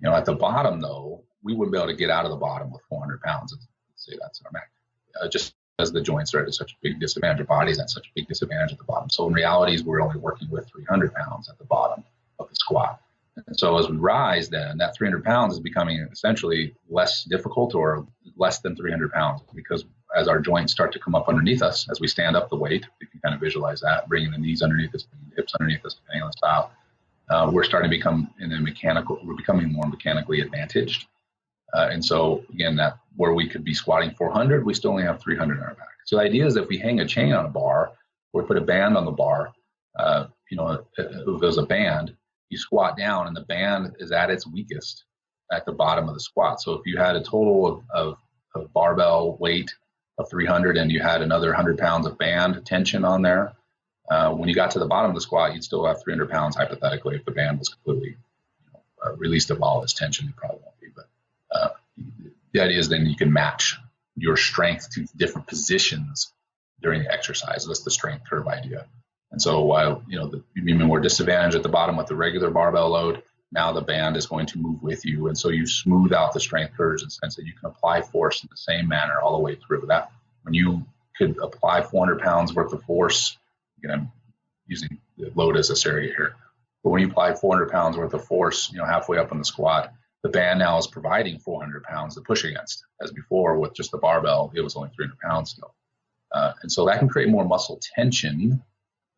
At the bottom, though, we wouldn't be able to get out of the bottom with 400 pounds. Let's say that's our max. Just as the joints are at such a big disadvantage, our body's at such a big disadvantage at the bottom. So in reality, we're only working with 300 pounds at the bottom of the squat. And so as we rise, then that 300 pounds is becoming essentially less difficult, or less than 300 pounds, because as our joints start to come up underneath us, as we stand up the weight, we can kind of visualize that, bringing the knees underneath us, bringing the hips underneath us, depending on the style. We're starting to become we're becoming more mechanically advantaged. And so again, that where we could be squatting 400, we still only have 300 on our back. So the idea is that if we hang a chain on a bar, or put a band on the bar, if there's a band, you squat down and the band is at its weakest at the bottom of the squat. So if you had a total of barbell weight of 300 and you had another 100 pounds of band tension on there, when you got to the bottom of the squat, you'd still have 300 pounds hypothetically. If the band was completely released of all its tension, it probably won't be. But the idea is then you can match your strength to different positions during the exercise. That's the strength curve idea. And so while you'd be more disadvantaged at the bottom with the regular barbell load, now the band is going to move with you, and so you smooth out the strength curves in the sense that you can apply force in the same manner all the way through. That when you could apply 400 pounds worth of force, I'm using the load as a surrogate here, but when you apply 400 pounds worth of force, halfway up on the squat, the band now is providing 400 pounds to push against. As before, with just the barbell, it was only 300 pounds still. And so that can create more muscle tension.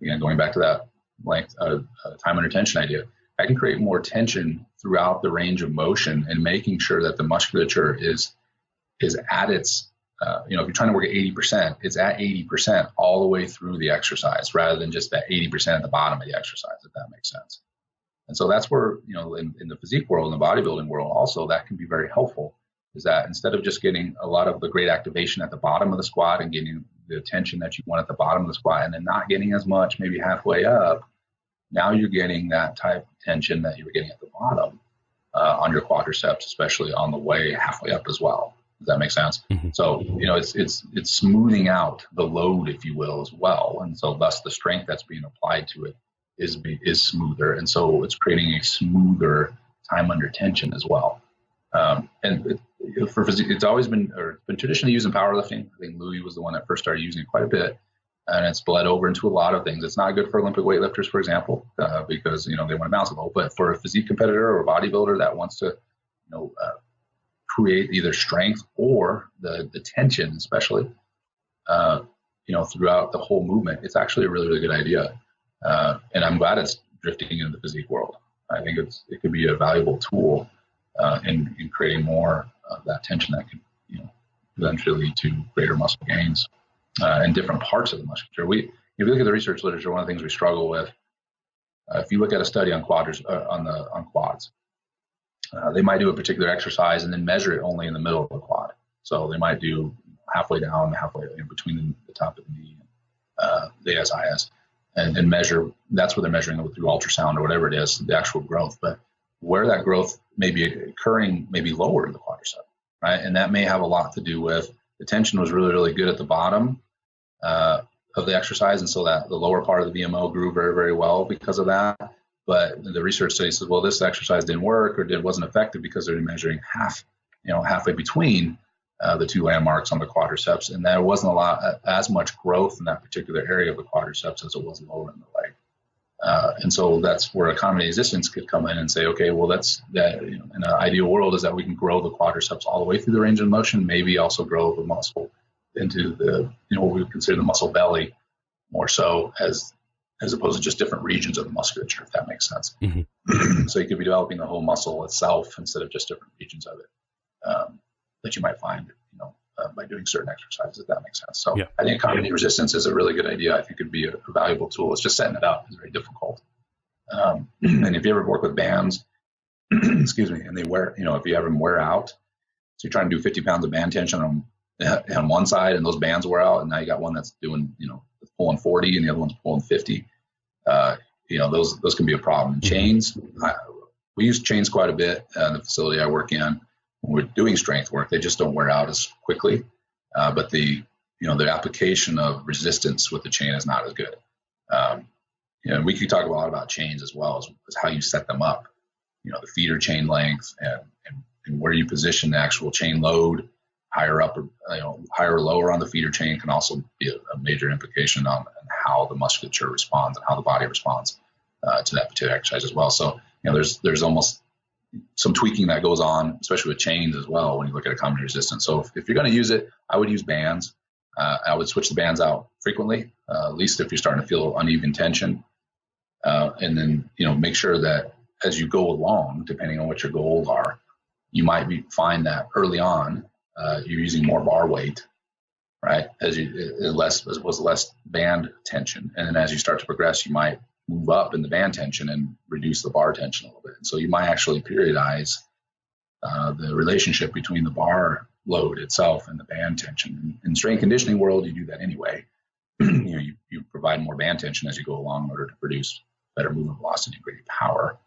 Again, going back to that time under tension idea, I can create more tension throughout the range of motion and making sure that the musculature is at its, if you're trying to work at 80%, it's at 80% all the way through the exercise, rather than just that 80% at the bottom of the exercise, if that makes sense. And so that's where, in the physique world, in the bodybuilding world also, that can be very helpful, is that instead of just getting a lot of the great activation at the bottom of the squat and getting the tension that you want at the bottom of the squat and then not getting as much, maybe halfway up, now you're getting that type of tension that you were getting at the bottom on your quadriceps, especially on the way halfway up as well. Does that make sense? Mm-hmm. So, it's smoothing out the load, if you will, as well. And so thus the strength that's being applied to it is smoother. And so it's creating a smoother time under tension as well. For physique, it's always been traditionally used in powerlifting. I think Louis was the one that first started using it quite a bit, and it's bled over into a lot of things. It's not good for Olympic weightlifters, for example, because they want to bounce a little. But for a physique competitor or a bodybuilder that wants to, create either strength or the tension, especially, throughout the whole movement, it's actually a really, really good idea. And I'm glad it's drifting into the physique world. I think it could be a valuable tool in creating more of that tension that could, eventually lead to greater muscle gains in different parts of the musculature. If you look at the research literature, one of the things we struggle with, if you look at a study on quads, they might do a particular exercise and then measure it only in the middle of the quad. So they might do halfway down, halfway between the top of the knee, the SIS, and measure. That's what they're measuring through ultrasound or whatever it is, the actual growth. But where that growth may be occurring may be lower in the quadricep, right? And that may have a lot to do with the tension was really, really good at the bottom of the exercise, and so that the lower part of the VMO grew very, very well because of that. But the research study says, well, this exercise didn't work or wasn't effective because they're measuring halfway between the two landmarks on the quadriceps, and there wasn't as much growth in that particular area of the quadriceps as it was lower in the leg. And so that's where economy of resistance could come in and say, okay, well, that's that. In an ideal world is that we can grow the quadriceps all the way through the range of motion, maybe also grow the muscle into the what we would consider the muscle belly more so as opposed to just different regions of the musculature, if that makes sense. Mm-hmm. So you could be developing the whole muscle itself instead of just different regions of it that you might find, by doing certain exercises, if that makes sense. So yeah. I think economy resistance is a really good idea. I think it could be a valuable tool. It's just setting it up is very difficult. And if you ever work with bands, excuse me, and they wear, if you have them wear out, so you're trying to do 50 pounds of band tension on one side and those bands wear out, and now you got one that's doing, pulling 40 and the other one's pulling 50. Those can be a problem. And chains, we use chains quite a bit in the facility I work in. When we're doing strength work, they just don't wear out as quickly. But the application of resistance with the chain is not as good. We could talk a lot about chains as well as how you set them up. The feeder chain length and where you position the actual chain load, higher up or higher or lower on the feeder chain can also be a major implication on how the musculature responds and how the body responds to that particular exercise as well. So there's almost some tweaking that goes on, especially with chains as well, when you look at economy resistance. So if you're going to use it, I would use bands. I would switch the bands out frequently, at least if you're starting to feel uneven tension. And then, make sure that as you go along, depending on what your goals are, you might find that early on, you're using more bar weight, right? Less band tension. And then as you start to progress, you might move up in the band tension and reduce the bar tension a little bit. And so you might actually periodize the relationship between the bar load itself and the band tension. In strength conditioning world, you do that anyway. You provide more band tension as you go along in order to produce better movement velocity and greater power.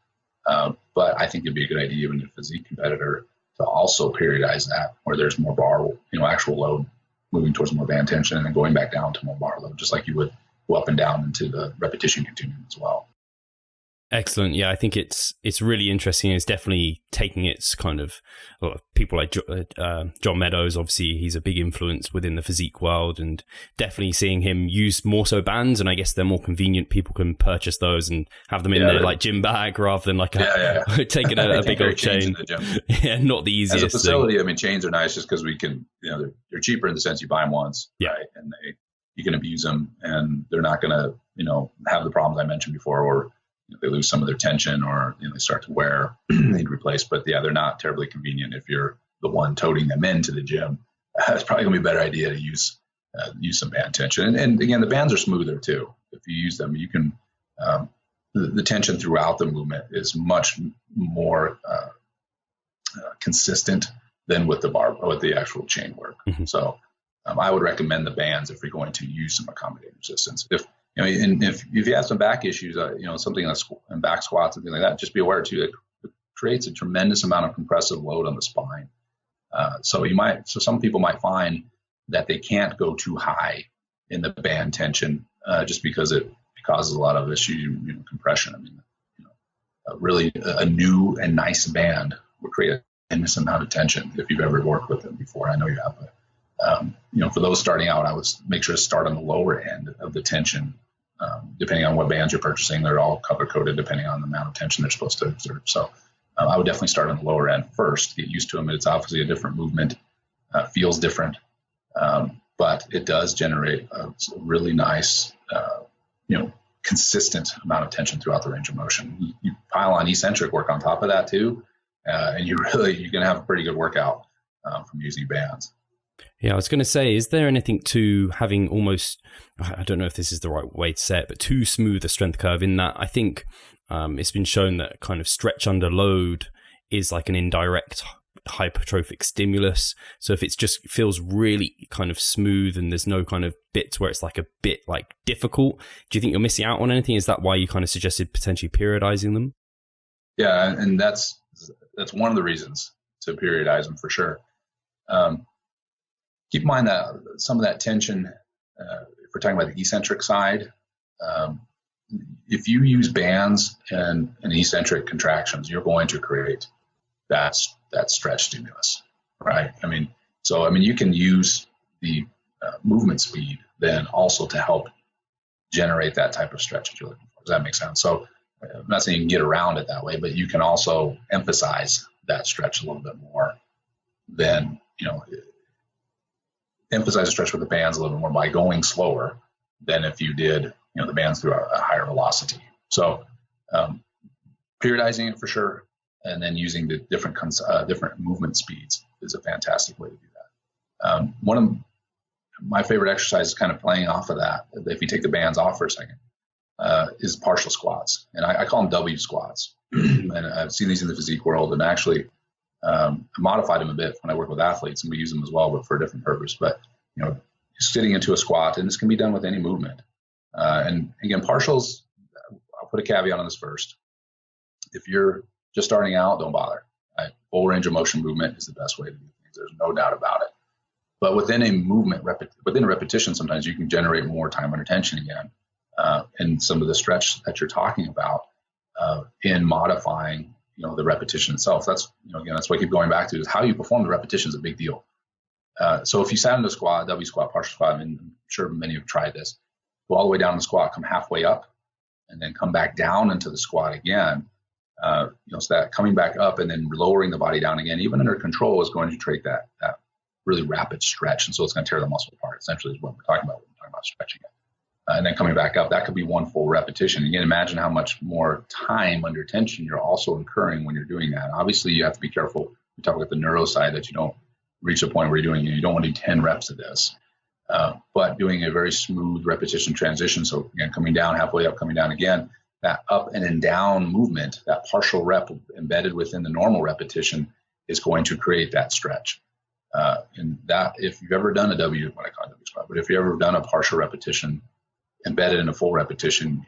But I think it'd be a good idea even if a physique competitor to also periodize that where there's more bar, actual load moving towards more band tension and then going back down to more bar load, just like you would go up and down into the repetition continuum as well.
Excellent. Yeah, I think it's really interesting. It's definitely taking its kind of people like John Meadows. Obviously, he's a big influence within the physique world, and definitely seeing him use more so bands. And I guess they're more convenient. People can purchase those and have them in their like gym bag rather than like taking a big old chain. Yeah, not the easiest.
As a facility, thing. Chains are nice just because we can. They're cheaper in the sense you buy them once, right? And you can abuse them, and they're not going to have the problems I mentioned before, or they lose some of their tension or they start to wear, need replaced. But they're not terribly convenient if you're the one toting them into the gym. It's probably gonna be a better idea to use some band tension. And again, the bands are smoother too. If you use them, you can, the tension throughout the movement is much more consistent than with the bar, with the actual chain work. Mm-hmm. So I would recommend the bands if you're going to use some accommodating resistance. If and if you have some back issues, something like back squats and things like that, just be aware too that it creates a tremendous amount of compressive load on the spine. So some people might find that they can't go too high in the band tension just because it causes a lot of issue, compression. I mean, really a new and nice band will create a tremendous amount of tension if you've ever worked with them before. I know you have, but for those starting out, I would make sure to start on the lower end of the tension. Depending on what bands you're purchasing, they're all color coded depending on the amount of tension they're supposed to exert. So I would definitely start on the lower end first, get used to them. It's obviously a different movement, feels different, but it does generate a really nice, consistent amount of tension throughout the range of motion. You pile on eccentric work on top of that too, and you're going to have a pretty good workout from using bands.
Yeah, I was going to say, is there anything to having almost, I don't know if this is the right way to say it, but too smooth a strength curve in that I think it's been shown that kind of stretch under load is like an indirect hypertrophic stimulus. So if it's just feels really kind of smooth and there's no kind of bits where it's like a bit like difficult, do you think you're missing out on anything? Is that why you kind of suggested potentially periodizing them?
Yeah, and that's one of the reasons to periodize them for sure. Keep in mind that some of that tension, if we're talking about the eccentric side, if you use bands and eccentric contractions, you're going to create that stretch stimulus, right? You can use the movement speed then also to help generate that type of stretch that you're looking for. Does that make sense? So I'm not saying you can get around it that way, but you can also emphasize that stretch a little bit more than, emphasize the stretch with the bands a little bit more by going slower than if you did, the bands through a higher velocity. So periodizing it for sure, and then using the different movement speeds is a fantastic way to do that. One of my favorite exercises, kind of playing off of that, if you take the bands off for a second, is partial squats, and I call them W squats. And I've seen these in the physique world, and actually modified them a bit when I work with athletes, and we use them as well, but for a different purpose. But sitting into a squat, and this can be done with any movement. And again, partials, I'll put a caveat on this first. If you're just starting out, don't bother. Right? Full range of motion movement is the best way to do things. There's no doubt about it. But within a movement, within a repetition, sometimes you can generate more time under tension again. And some of the stretch that you're talking about in modifying, the repetition itself. That's, that's what I keep going back to, is how you perform the repetition is a big deal. So if you sat into a squat, W squat, partial squat, I'm sure many have tried this, go all the way down in the squat, come halfway up, and then come back down into the squat again. So that coming back up and then lowering the body down again, even under control, is going to create that really rapid stretch. And so it's going to tear the muscle apart, essentially, is what we're talking about when we're talking about stretching it. And then coming back up, that could be one full repetition. Again, imagine how much more time under tension you're also incurring when you're doing that. Obviously, you have to be careful. We talk about the neuro side, that you don't reach a point where you don't want to do 10 reps of this. But doing a very smooth repetition transition, so again, coming down, halfway up, coming down again, that up and then down movement, that partial rep embedded within the normal repetition, is going to create that stretch. And that, if you've ever done a what I call a W squat, but if you've ever done a partial repetition embedded in a full repetition,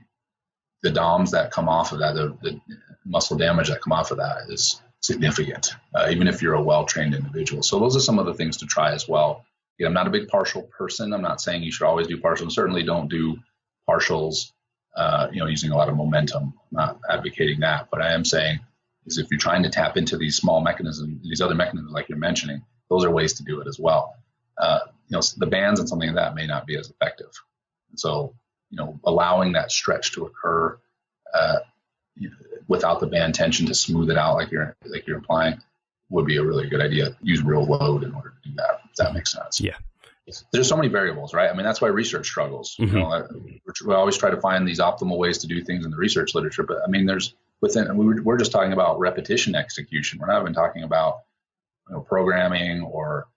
the DOMs that come off of that, the muscle damage that come off of that is significant, even if you're a well-trained individual. So those are some of the things to try as well. I'm not a big partial person. I'm not saying you should always do partials. Certainly don't do partials, using a lot of momentum. I'm not advocating that. But I am saying is if you're trying to tap into these small mechanisms, these other mechanisms like you're mentioning, those are ways to do it as well. The bands and something like that may not be as effective. And so, allowing that stretch to occur without the band tension to smooth it out, like you're implying, would be a really good idea. Use real load in order to do that, if that makes sense.
Yeah.
There's so many variables, right? That's why research struggles.
Mm-hmm.
We always try to find these optimal ways to do things in the research literature, but we're just talking about repetition execution. We're not even talking about programming or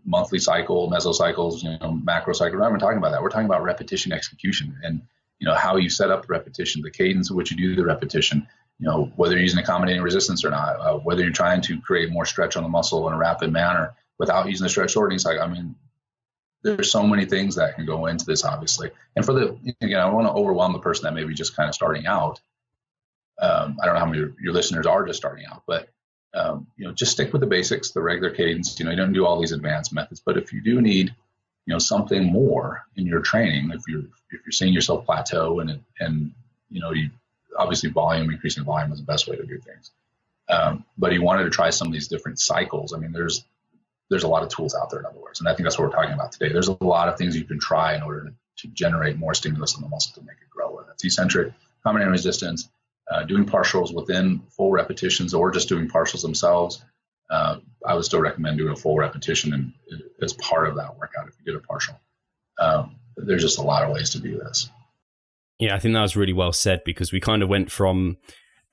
monthly cycle, mesocycles, macro cycle. We're not even talking about that. We're talking about repetition execution and how you set up the repetition, the cadence of which you do the repetition. Whether you're using accommodating resistance or not, whether you're trying to create more stretch on the muscle in a rapid manner without using the stretch shortening cycle. there's so many things that can go into this, obviously. And for again, I don't want to overwhelm the person that may be just kind of starting out. I don't know how many of your listeners are just starting out, but just stick with the basics, the regular cadence. You don't do all these advanced methods, but if you do need, something more in your training, if you're seeing yourself plateau and you obviously increasing volume is the best way to do things. But you wanted to try some of these different cycles. I mean, there's a lot of tools out there, in other words, and I think that's what we're talking about today. There's a lot of things you can try in order to generate more stimulus in the muscle to make it grow, whether it's eccentric, combined resistance, doing partials within full repetitions, or just doing partials themselves. I would still recommend doing a full repetition as part of that workout if you did a partial. There's just a lot of ways to do this.
Yeah, I think that was really well said, because we kind of went from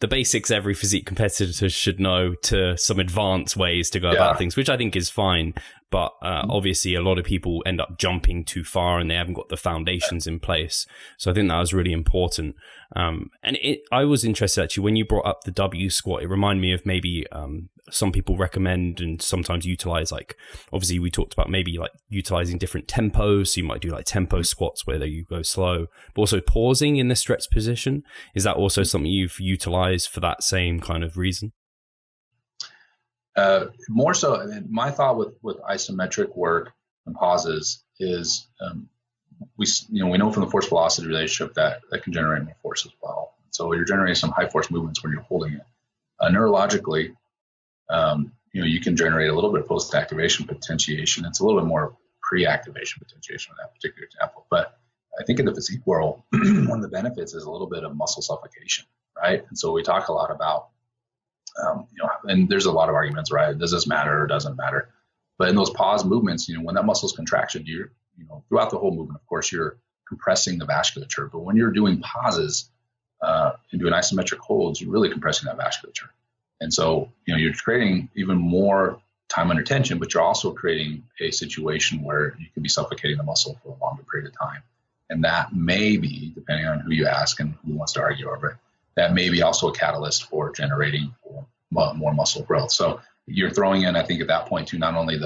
the basics every physique competitor should know to some advanced ways to go about things, which I think is fine. But obviously, a lot of people end up jumping too far and they haven't got the foundations in place. So I think that was really important. I was interested, actually, when you brought up the W squat, it reminded me of maybe some people recommend and sometimes utilize, like, obviously we talked about maybe like utilizing different tempos. So you might do like tempo squats where you go slow, but also pausing in the stretch position. Is that also something you've utilized for that same kind of reason?
More so, I mean, my thought with isometric work and pauses is we know from the force velocity relationship that can generate more force as well. So you're generating some high force movements when you're holding it. Neurologically, you can generate a little bit of post activation potentiation. It's a little bit more pre-activation potentiation in that particular example. But I think in the physique world, one of the benefits is a little bit of muscle suffocation, right? And so we talk a lot about and there's a lot of arguments, right? Does this matter or doesn't matter? But in those pause movements, when that muscle is contraction, you're, throughout the whole movement, of course, you're compressing the vasculature. But when you're doing pauses and doing isometric holds, you're really compressing that vasculature. And so, you're creating even more time under tension, but you're also creating a situation where you can be suffocating the muscle for a longer period of time. And that may be, depending on who you ask and who wants to argue over it, that may be also a catalyst for generating more muscle growth. So you're throwing in, I think at that point too, not only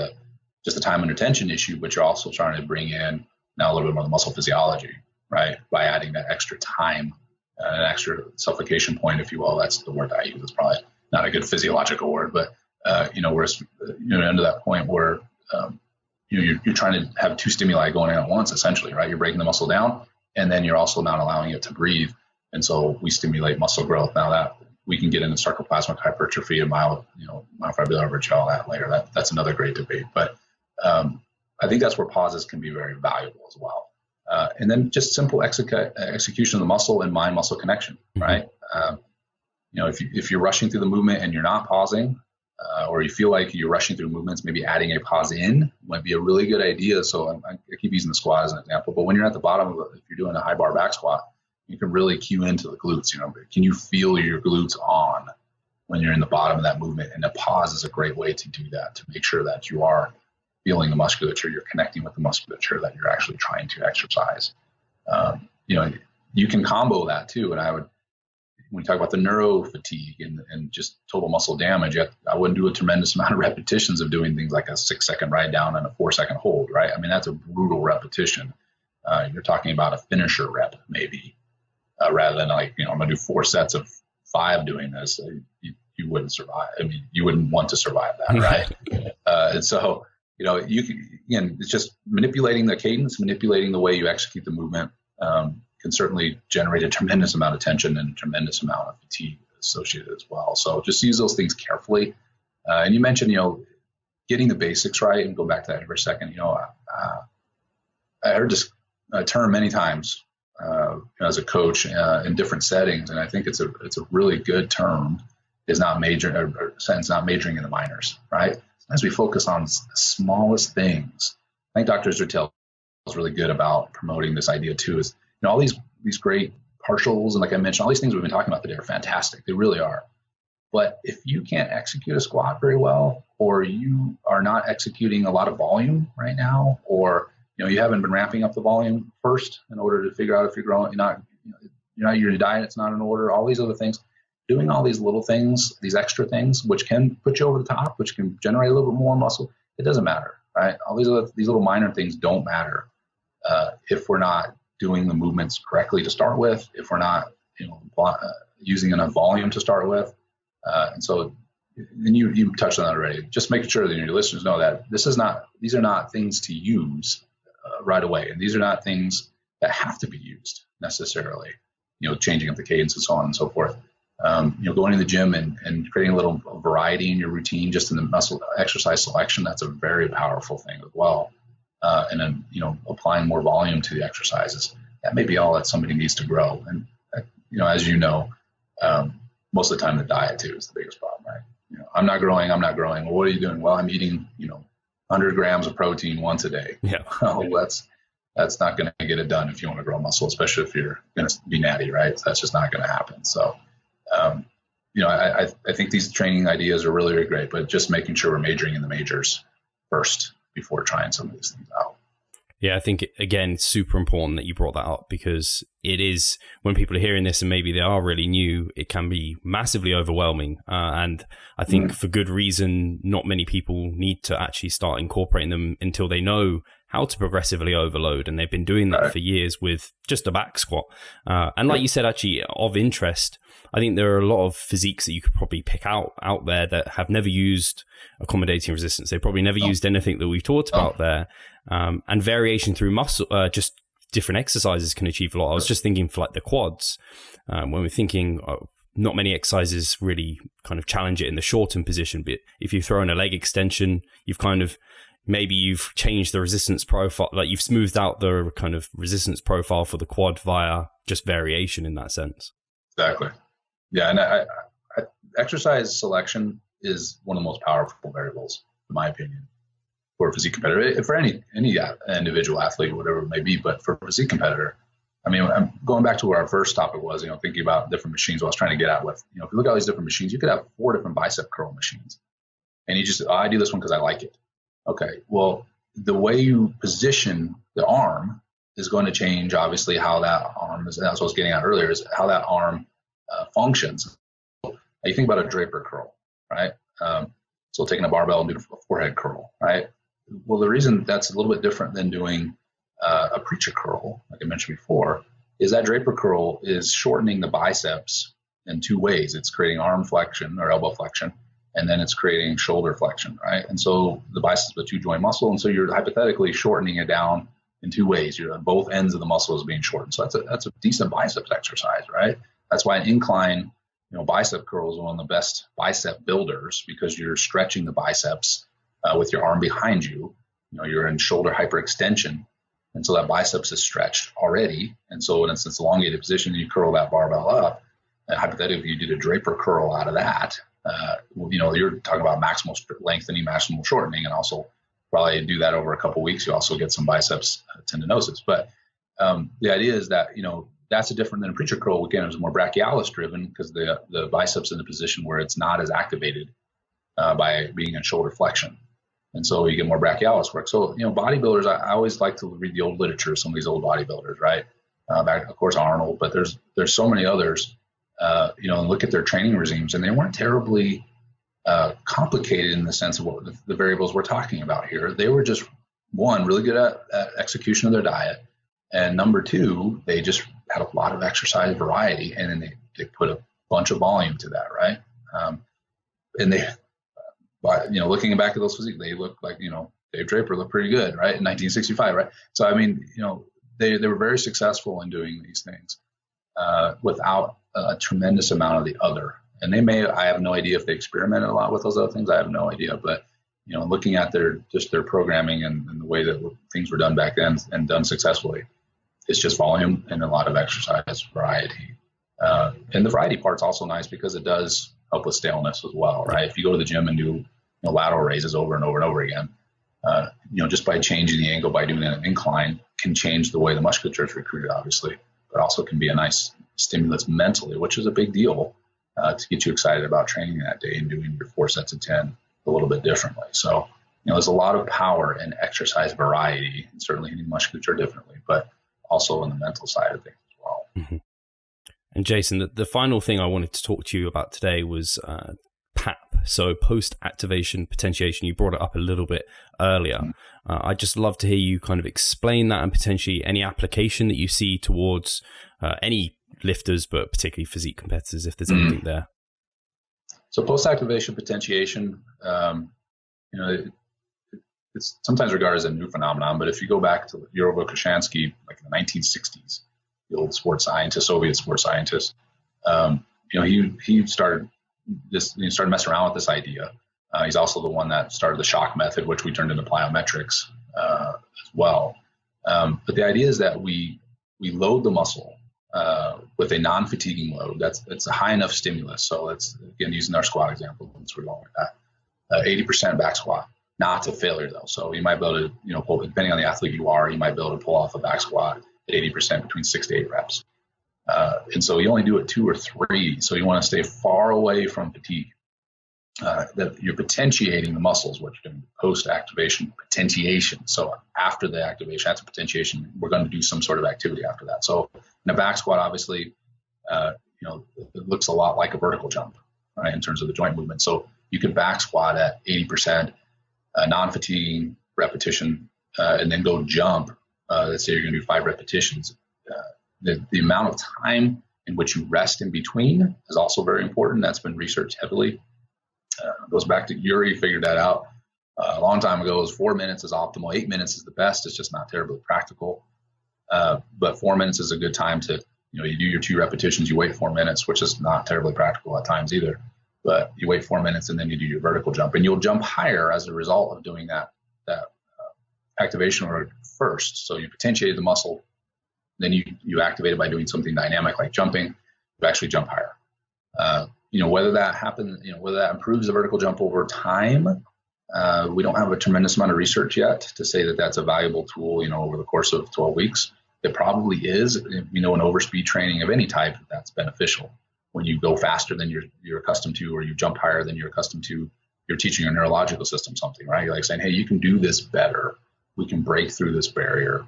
just the time under tension issue, but you're also trying to bring in now a little bit more of the muscle physiology, right? By adding that extra time, an extra suffocation point, if you will. That's the word I use. It's probably not a good physiological word, but whereas into that point where you're trying to have two stimuli going in at once, essentially, right? You're breaking the muscle down, and then you're also not allowing it to breathe. And so we stimulate muscle growth. Now that we can get into sarcoplasmic hypertrophy and myofibrillar hypertrophy, all that later. That's another great debate. But I think that's where pauses can be very valuable as well. And then just simple execution of the muscle and mind-muscle connection, right? If you're rushing through the movement and you're not pausing, or you feel like you're rushing through movements, maybe adding a pause in might be a really good idea. So I keep using the squat as an example. But when you're at the bottom of it, if you're doing a high bar back squat, you can really cue into the glutes. Can you feel your glutes on when you're in the bottom of that movement? And a pause is a great way to do that, to make sure that you are feeling the musculature, you're connecting with the musculature that you're actually trying to exercise. You can combo that too. And when we talk about the neuro fatigue and just total muscle damage, I wouldn't do a tremendous amount of repetitions of doing things like a 6-second ride down and a 4-second hold, right? I mean, that's a brutal repetition. You're talking about a finisher rep, maybe. Rather than I'm going to do 4 sets of 5 doing this, you wouldn't survive. I mean, you wouldn't want to survive that, right? And so, you can, again, it's just manipulating the cadence, manipulating the way you execute the movement can certainly generate a tremendous amount of tension and a tremendous amount of fatigue associated as well. So just use those things carefully. And you mentioned, getting the basics right, and go back to that for a second. I heard this term many times as a coach in different settings, and I think it's a really good term. Is not majoring in the minors, right? As we focus on the smallest things, I think Dr. Zertel is really good about promoting this idea too. Is all these great partials, and like I mentioned, all these things we've been talking about today are fantastic. They really are. But if you can't execute a squat very well, or you are not executing a lot of volume right now, or you haven't been ramping up the volume first in order to figure out if you're growing, your diet's not in order, all these other things, doing all these little things, these extra things, which can put you over the top, which can generate a little bit more muscle, it doesn't matter, right? All these little minor things don't matter if we're not doing the movements correctly to start with, if we're not, using enough volume to start with. And so, and you touched on that already, just making sure that your listeners know that these are not things to use right away. And these are not things that have to be used necessarily, changing up the cadence and so on and so forth. Going to the gym and creating a little variety in your routine, just in the muscle exercise selection, that's a very powerful thing as well. And then, applying more volume to the exercises, that may be all that somebody needs to grow. And, as most of the time the diet too is the biggest problem, right? I'm not growing. Well, what are you doing? Well, I'm eating, 100 grams of protein once a day.
Yeah.
Well, that's not going to get it done if you want to grow muscle, especially if you're going to be natty, right? So that's just not going to happen. So, I think these training ideas are really, really great, but just making sure we're majoring in the majors first before trying some of these things out.
Yeah, I think, again, it's super important that you brought that up, because it is, when people are hearing this and maybe they are really new, it can be massively overwhelming. And I think for good reason, not many people need to actually start incorporating them until they know how to progressively overload. And they've been doing that for years with just a back squat. And like you said, actually, of interest, I think there are a lot of physiques that you could probably pick out there that have never used accommodating resistance. They probably never used anything that we've talked about there. And variation through muscle, just different exercises can achieve a lot. I was just thinking for like the quads, when we're thinking not many exercises really kind of challenge it in the shortened position. But if you throw in a leg extension, you've changed the resistance profile, like you've smoothed out the kind of resistance profile for the quad via just variation in that sense.
Exactly. Yeah. And I exercise selection is one of the most powerful variables, in my opinion, for a physique competitor, for any individual athlete, whatever it may be. But for a physique competitor, I mean, I'm going back to where our first topic was, thinking about different machines. What I was trying to get at with, if you look at all these different machines, you could have 4 different bicep curl machines, and I do this one because I like it. Okay, well, the way you position the arm is going to change, obviously, how that arm is. And that's what I was getting at earlier, is how that arm functions. You think about a Draper curl, right? So taking a barbell and doing a forehead curl, right? Well, the reason that's a little bit different than doing a preacher curl, like I mentioned before, is that Draper curl is shortening the biceps in 2 ways. It's creating arm flexion or elbow flexion, and then it's creating shoulder flexion, right? And so the biceps is a 2-joint muscle, and so you're hypothetically shortening it down in 2 ways. You're both ends of the muscle is being shortened. So that's a decent biceps exercise, right? That's why an incline, bicep curl is one of the best bicep builders, because you're stretching the biceps with your arm behind you. You're in shoulder hyperextension, and so that biceps is stretched already. And so in this elongated position, you curl that barbell up, and hypothetically, if you did a Draper curl out of that, you're talking about maximal lengthening, maximal shortening, and also probably do that over a couple of weeks. You also get some biceps tendinosis. But the idea is that, that's different than a preacher curl. Again, it's more brachialis driven, because the biceps in a position where it's not as activated by being in shoulder flexion. And so you get more brachialis work. So, bodybuilders, I always like to read the old literature of some of these old bodybuilders, right? Of course, Arnold, but there's so many others, and look at their training regimes, and they weren't terribly complicated in the sense of what the variables we're talking about here. They were just, one, really good at execution of their diet. And number 2, they just had a lot of exercise variety, and then they put a bunch of volume to that, right? And they, looking back at those physiques, they look like, Dave Draper looked pretty good, right, in 1965, right? So, I mean, they were very successful in doing these things without a tremendous amount of the other. And I have no idea if they experimented a lot with those other things. I have no idea, but looking at their programming and the way that things were done back then and done successfully, it's just volume and a lot of exercise variety. And the variety part's also nice because it does help with staleness as well, right? If you go to the gym and do lateral raises over and over and over again, just by changing the angle, by doing an incline, can change the way the musculature is recruited, obviously, but also can be a nice stimulus mentally, which is a big deal to get you excited about training that day and doing your 4 sets of 10 a little bit differently. So, there's a lot of power in exercise variety, and certainly hitting musculature differently, but also on the mental side of things as well.
Mm-hmm. And Jason, the final thing I wanted to talk to you about today was PAP, So post-activation potentiation, you brought it up a little bit earlier. I'd just love to hear you kind of explain that and potentially any application that you see towards any lifters, but particularly physique competitors, if there's anything there.
So post-activation potentiation, it's sometimes regarded as a new phenomenon, but if you go back to Yuri Kashansky, like in the 1960s, the old sports scientist, Soviet sports scientist, he started this. He started messing around with this idea. He's also the one that started the shock method, which we turned into Biomechanics as well. But the idea is that we load the muscle with a non-fatiguing load. It's a high enough stimulus. So let's, again, using our squat example, since we're going with that, 80% back squat, not to failure though. So you might be able to, pull, depending on the athlete you are, you might be able to pull off a back squat at 80% between 6 to 8 reps. And so you only do it 2 or 3. So you want to stay far away from fatigue. That you're potentiating the muscles, which you're doing post-activation potentiation. So after the activation, that's a potentiation. We're going to do some sort of activity after that. So in a back squat, obviously, it looks a lot like a vertical jump, right, in terms of the joint movement. So you can back squat at 80%, non-fatiguing repetition, and then go jump. Let's say you're going to do 5 repetitions. The amount of time in which you rest in between is also very important. That's been researched heavily. Goes back to Yuri, figured that out a long time ago. It was 4 minutes is optimal. 8 minutes is the best. It's just not terribly practical. But 4 minutes is a good time to, you do your 2 repetitions, you wait 4 minutes, which is not terribly practical at times either. But you wait 4 minutes and then you do your vertical jump, and you'll jump higher as a result of doing that activation work first. So you potentiated the muscle, then you activate it by doing something dynamic like jumping. You actually jump higher. Whether that happens, whether that improves the vertical jump over time, we don't have a tremendous amount of research yet to say that that's a valuable tool, over the course of 12 weeks. It probably is, in overspeed training of any type, that's beneficial. When you go faster than you're accustomed to, or you jump higher than you're accustomed to, you're teaching your neurological system something, right? You're like saying, hey, you can do this better. We can break through this barrier,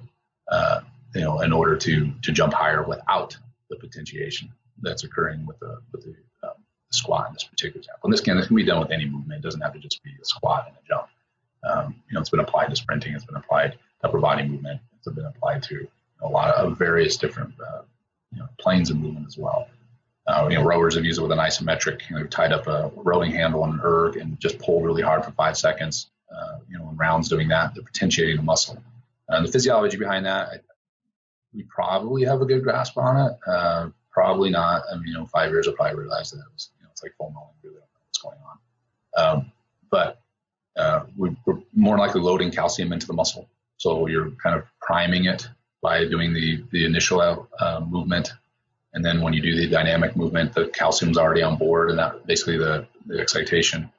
in order to jump higher without the potentiation that's occurring with the squat in this particular example. And this can be done with any movement. It doesn't have to just be a squat and a jump. It's been applied to sprinting. It's been applied to upper body movement. It's been applied to a lot of various different planes of movement as well. Rowers have used it with an isometric. They've tied up a rowing handle on an erg and just pulled really hard for 5 seconds. In rounds doing that, they're potentiating the muscle. And the physiology behind that, we probably have a good grasp on it. Probably not. 5 years I'll probably realize that it was, it's like full knowing really what's going on. But we're more likely loading calcium into the muscle. So you're kind of priming it by doing the initial movement. And then when you do the dynamic movement, the calcium's already on board, and that basically the excitation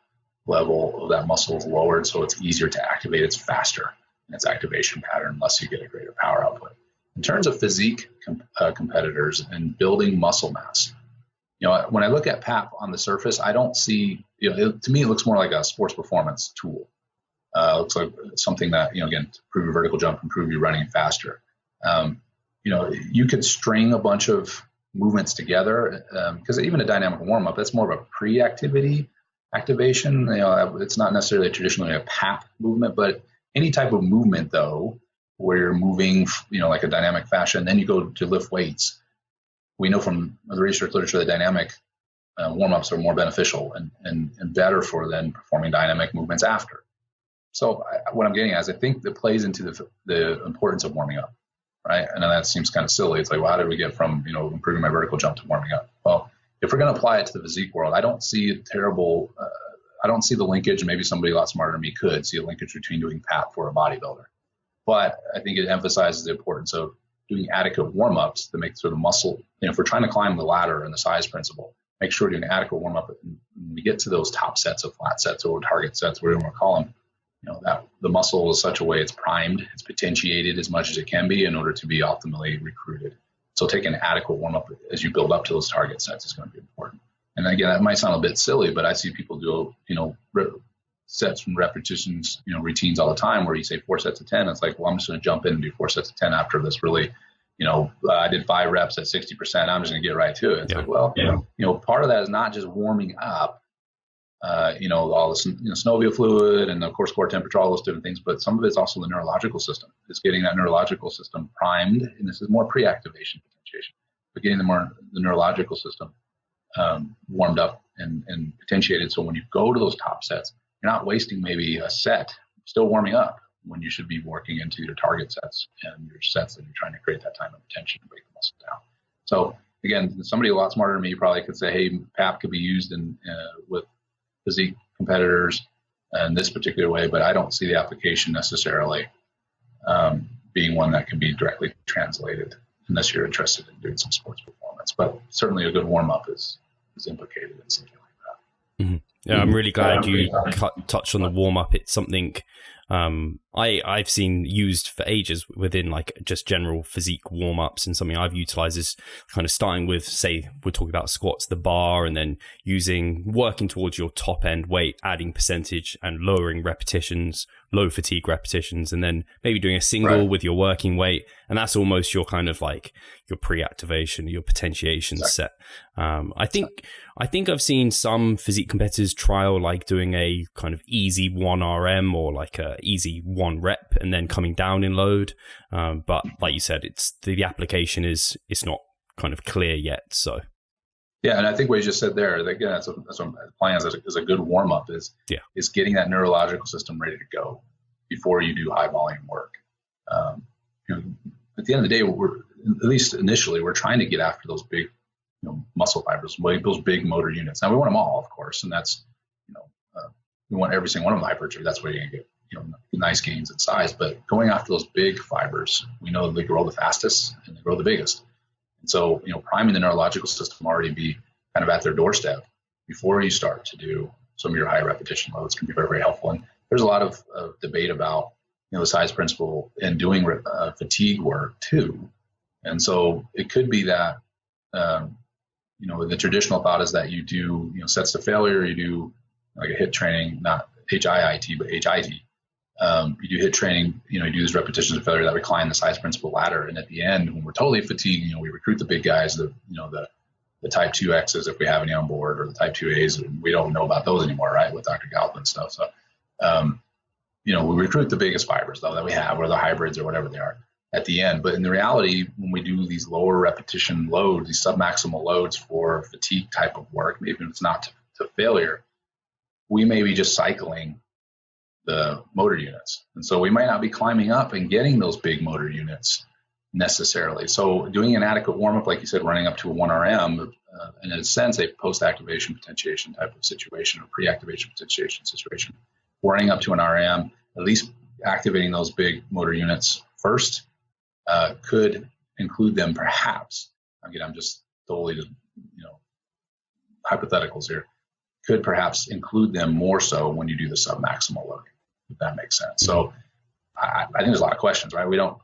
level of that muscle is lowered. So it's easier to activate. It's faster in its activation pattern, unless you get a greater power output. In terms of physique competitors and building muscle mass, when I look at PAP on the surface, I don't see, to me, it looks more like a sports performance tool. It looks like something that, again, to improve your vertical jump, improve your running faster. You could string a bunch of movements together, because even a dynamic warm-up, that's more of a pre-activity activation. It's not necessarily traditionally a PAP movement, but any type of movement, though, where you're moving, like a dynamic fashion, then you go to lift weights. We know from the research literature that dynamic warm-ups are more beneficial and better for then performing dynamic movements after. So what I'm getting at is I think that plays into the importance of warming up, right? And that seems kind of silly. It's like, well, how did we get from, improving my vertical jump to warming up? Well, if we're going to apply it to the physique world, I don't see I don't see the linkage. Maybe somebody a lot smarter than me could see a linkage between doing PAP for a bodybuilder. But I think it emphasizes the importance of doing adequate warm-ups to make sure the muscle, if we're trying to climb the ladder in the size principle, make sure we're doing adequate warm-up. And when we get to those top sets of flat sets or target sets, whatever you want to call them, that the muscle is such a way it's primed, it's potentiated as much as it can be in order to be optimally recruited. So taking adequate warm-up as you build up to those target sets is going to be important. And again, that might sound a bit silly, but I see people do, sets and repetitions, routines all the time where you say 4 sets of 10. It's like, well, I'm just going to jump in and do 4 sets of 10 after this really, I did 5 reps at 60%. I'm just going to get right to it. It's like, well, part of that is not just warming up. all the synovial fluid and of course core temperature, all those different things. But some of it's also the neurological system. It's getting that neurological system primed, and this is more pre-activation potentiation, but getting the neurological system warmed up and potentiated. So when you go to those top sets, you're not wasting maybe a set still warming up when you should be working into your target sets and your sets that you're trying to create that time of attention and break the muscle down. So again, somebody a lot smarter than me probably could say, hey, PAP could be used with physique competitors in this particular way, but I don't see the application necessarily being one that can be directly translated unless you're interested in doing some sports performance. But certainly a good warm-up is implicated in something like that.
Mm-hmm. Yeah, I'm really glad you touched on the warm-up. It's something I've seen used for ages within like just general physique warm-ups, and something I've utilized is kind of starting with, say, we're talking about squats, the bar, and then working towards your top end weight, adding percentage and lowering repetitions, low fatigue repetitions, and then maybe doing a single with your working weight. And that's almost your kind of like your pre-activation, your potentiation set. I think I've seen some physique competitors trial like doing a kind of easy 1 RM or like a easy 1 rep and then coming down in load. But like you said, it's the application it's not kind of clear yet. So.
Yeah, and I think what you just said there, again, that's what I'm applying as a good warm up is getting that neurological system ready to go before you do high volume work. At the end of the day, at least initially, we're trying to get after those big, muscle fibers, those big motor units. Now we want them all, of course, and that's, we want every single one of them hypertrophy. That's where you're gonna get, nice gains in size. But going after those big fibers, we know they grow the fastest and they grow the biggest. And so, priming the neurological system already be kind of at their doorstep before you start to do some of your high repetition loads can be very, very helpful. And there's a lot of debate about, the size principle and doing fatigue work too. And so it could be that, the traditional thought is that you do, sets to failure, you do like a HIIT training, not HIIT, but HIT. You do HIIT training, you do these repetitions of failure that we climb the size principle ladder. And at the end, when we're totally fatigued, we recruit the big guys, the type 2Xs, if we have any on board, or the type 2As. We don't know about those anymore, right? With Dr. Gallup and stuff. So, we recruit the biggest fibers though that we have, or the hybrids or whatever they are at the end. But in the reality, when we do these lower repetition loads, these submaximal loads for fatigue type of work, maybe if it's not to failure, we may be just cycling the motor units. And so we might not be climbing up and getting those big motor units necessarily. So doing an adequate warm-up, like you said, running up to a 1 RM, in a sense, a post-activation potentiation type of situation or pre-activation potentiation situation, running up to an RM, at least activating those big motor units first, could include them perhaps. Again, I'm just totally, hypotheticals here. Could perhaps include them more so when you do the submaximal loading, if that makes sense. So I think there's a lot of questions, right? We don't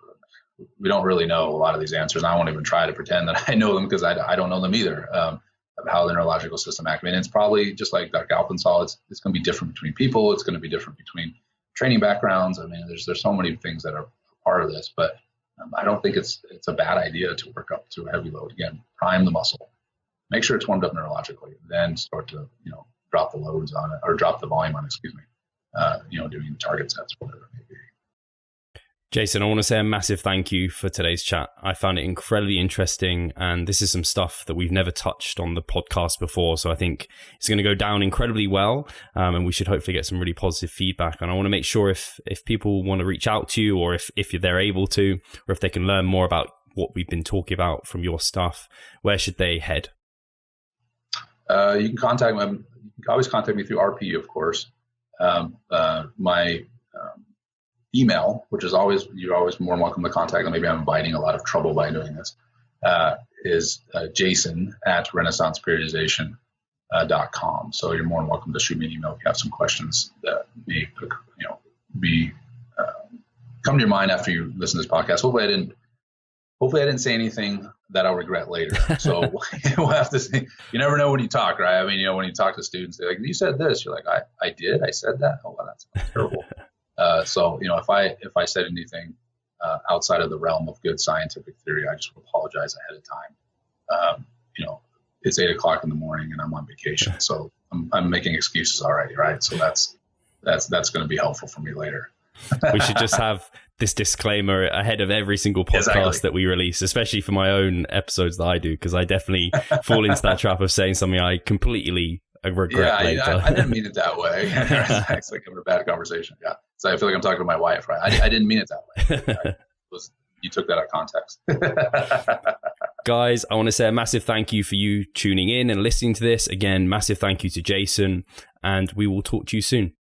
really know a lot of these answers. I won't even try to pretend that I know them because I don't know them either, of how the neurological system activates. And it's probably just like Dr. Galpin saw, it's going to be different between people. It's going to be different between training backgrounds. I mean, there's so many things that are part of this, but I don't think it's a bad idea to work up to a heavy load. Again, prime the muscle, make sure it's warmed up neurologically, then start to, drop the loads on it, or drop the volume on it, doing target sets, whatever it may be.
Jason, I want to say a massive thank you for today's chat. I found it incredibly interesting, and this is some stuff that we've never touched on the podcast before. So I think it's going to go down incredibly well, and we should hopefully get some really positive feedback. And I want to make sure if people want to reach out to you, or if they're able to, or if they can learn more about what we've been talking about from your stuff, where should they head?
You can contact me. You can always contact me through RP, of course. My email, which is you're always more than welcome to contact, and maybe I'm inviting a lot of trouble by doing this, is jason@renaissanceperiodization.com. So you're more than welcome to shoot me an email if you have some questions that may come to your mind after you listen to this podcast. Hopefully I didn't say anything that I'll regret later. So we'll have to see. You never know when you talk, right? I mean, when you talk to students, they're like, you said this. You're like, I did? I said that? Oh, well, that's terrible. So, if I said anything outside of the realm of good scientific theory, I just apologize ahead of time. It's 8:00 in the morning and I'm on vacation. So I'm making excuses already, right? So that's going to be helpful for me later.
We should just have this disclaimer ahead of every single podcast that we release, especially for my own episodes that I do, because I definitely fall into that trap of saying something I completely regret later.
I didn't mean it that way. It's like having a bad conversation. Yeah. So I feel like I'm talking to my wife, right? I didn't mean it that way. You took that out of context.
Guys, I want to say a massive thank you for you tuning in and listening to this. Again, massive thank you to Jason, and we will talk to you soon.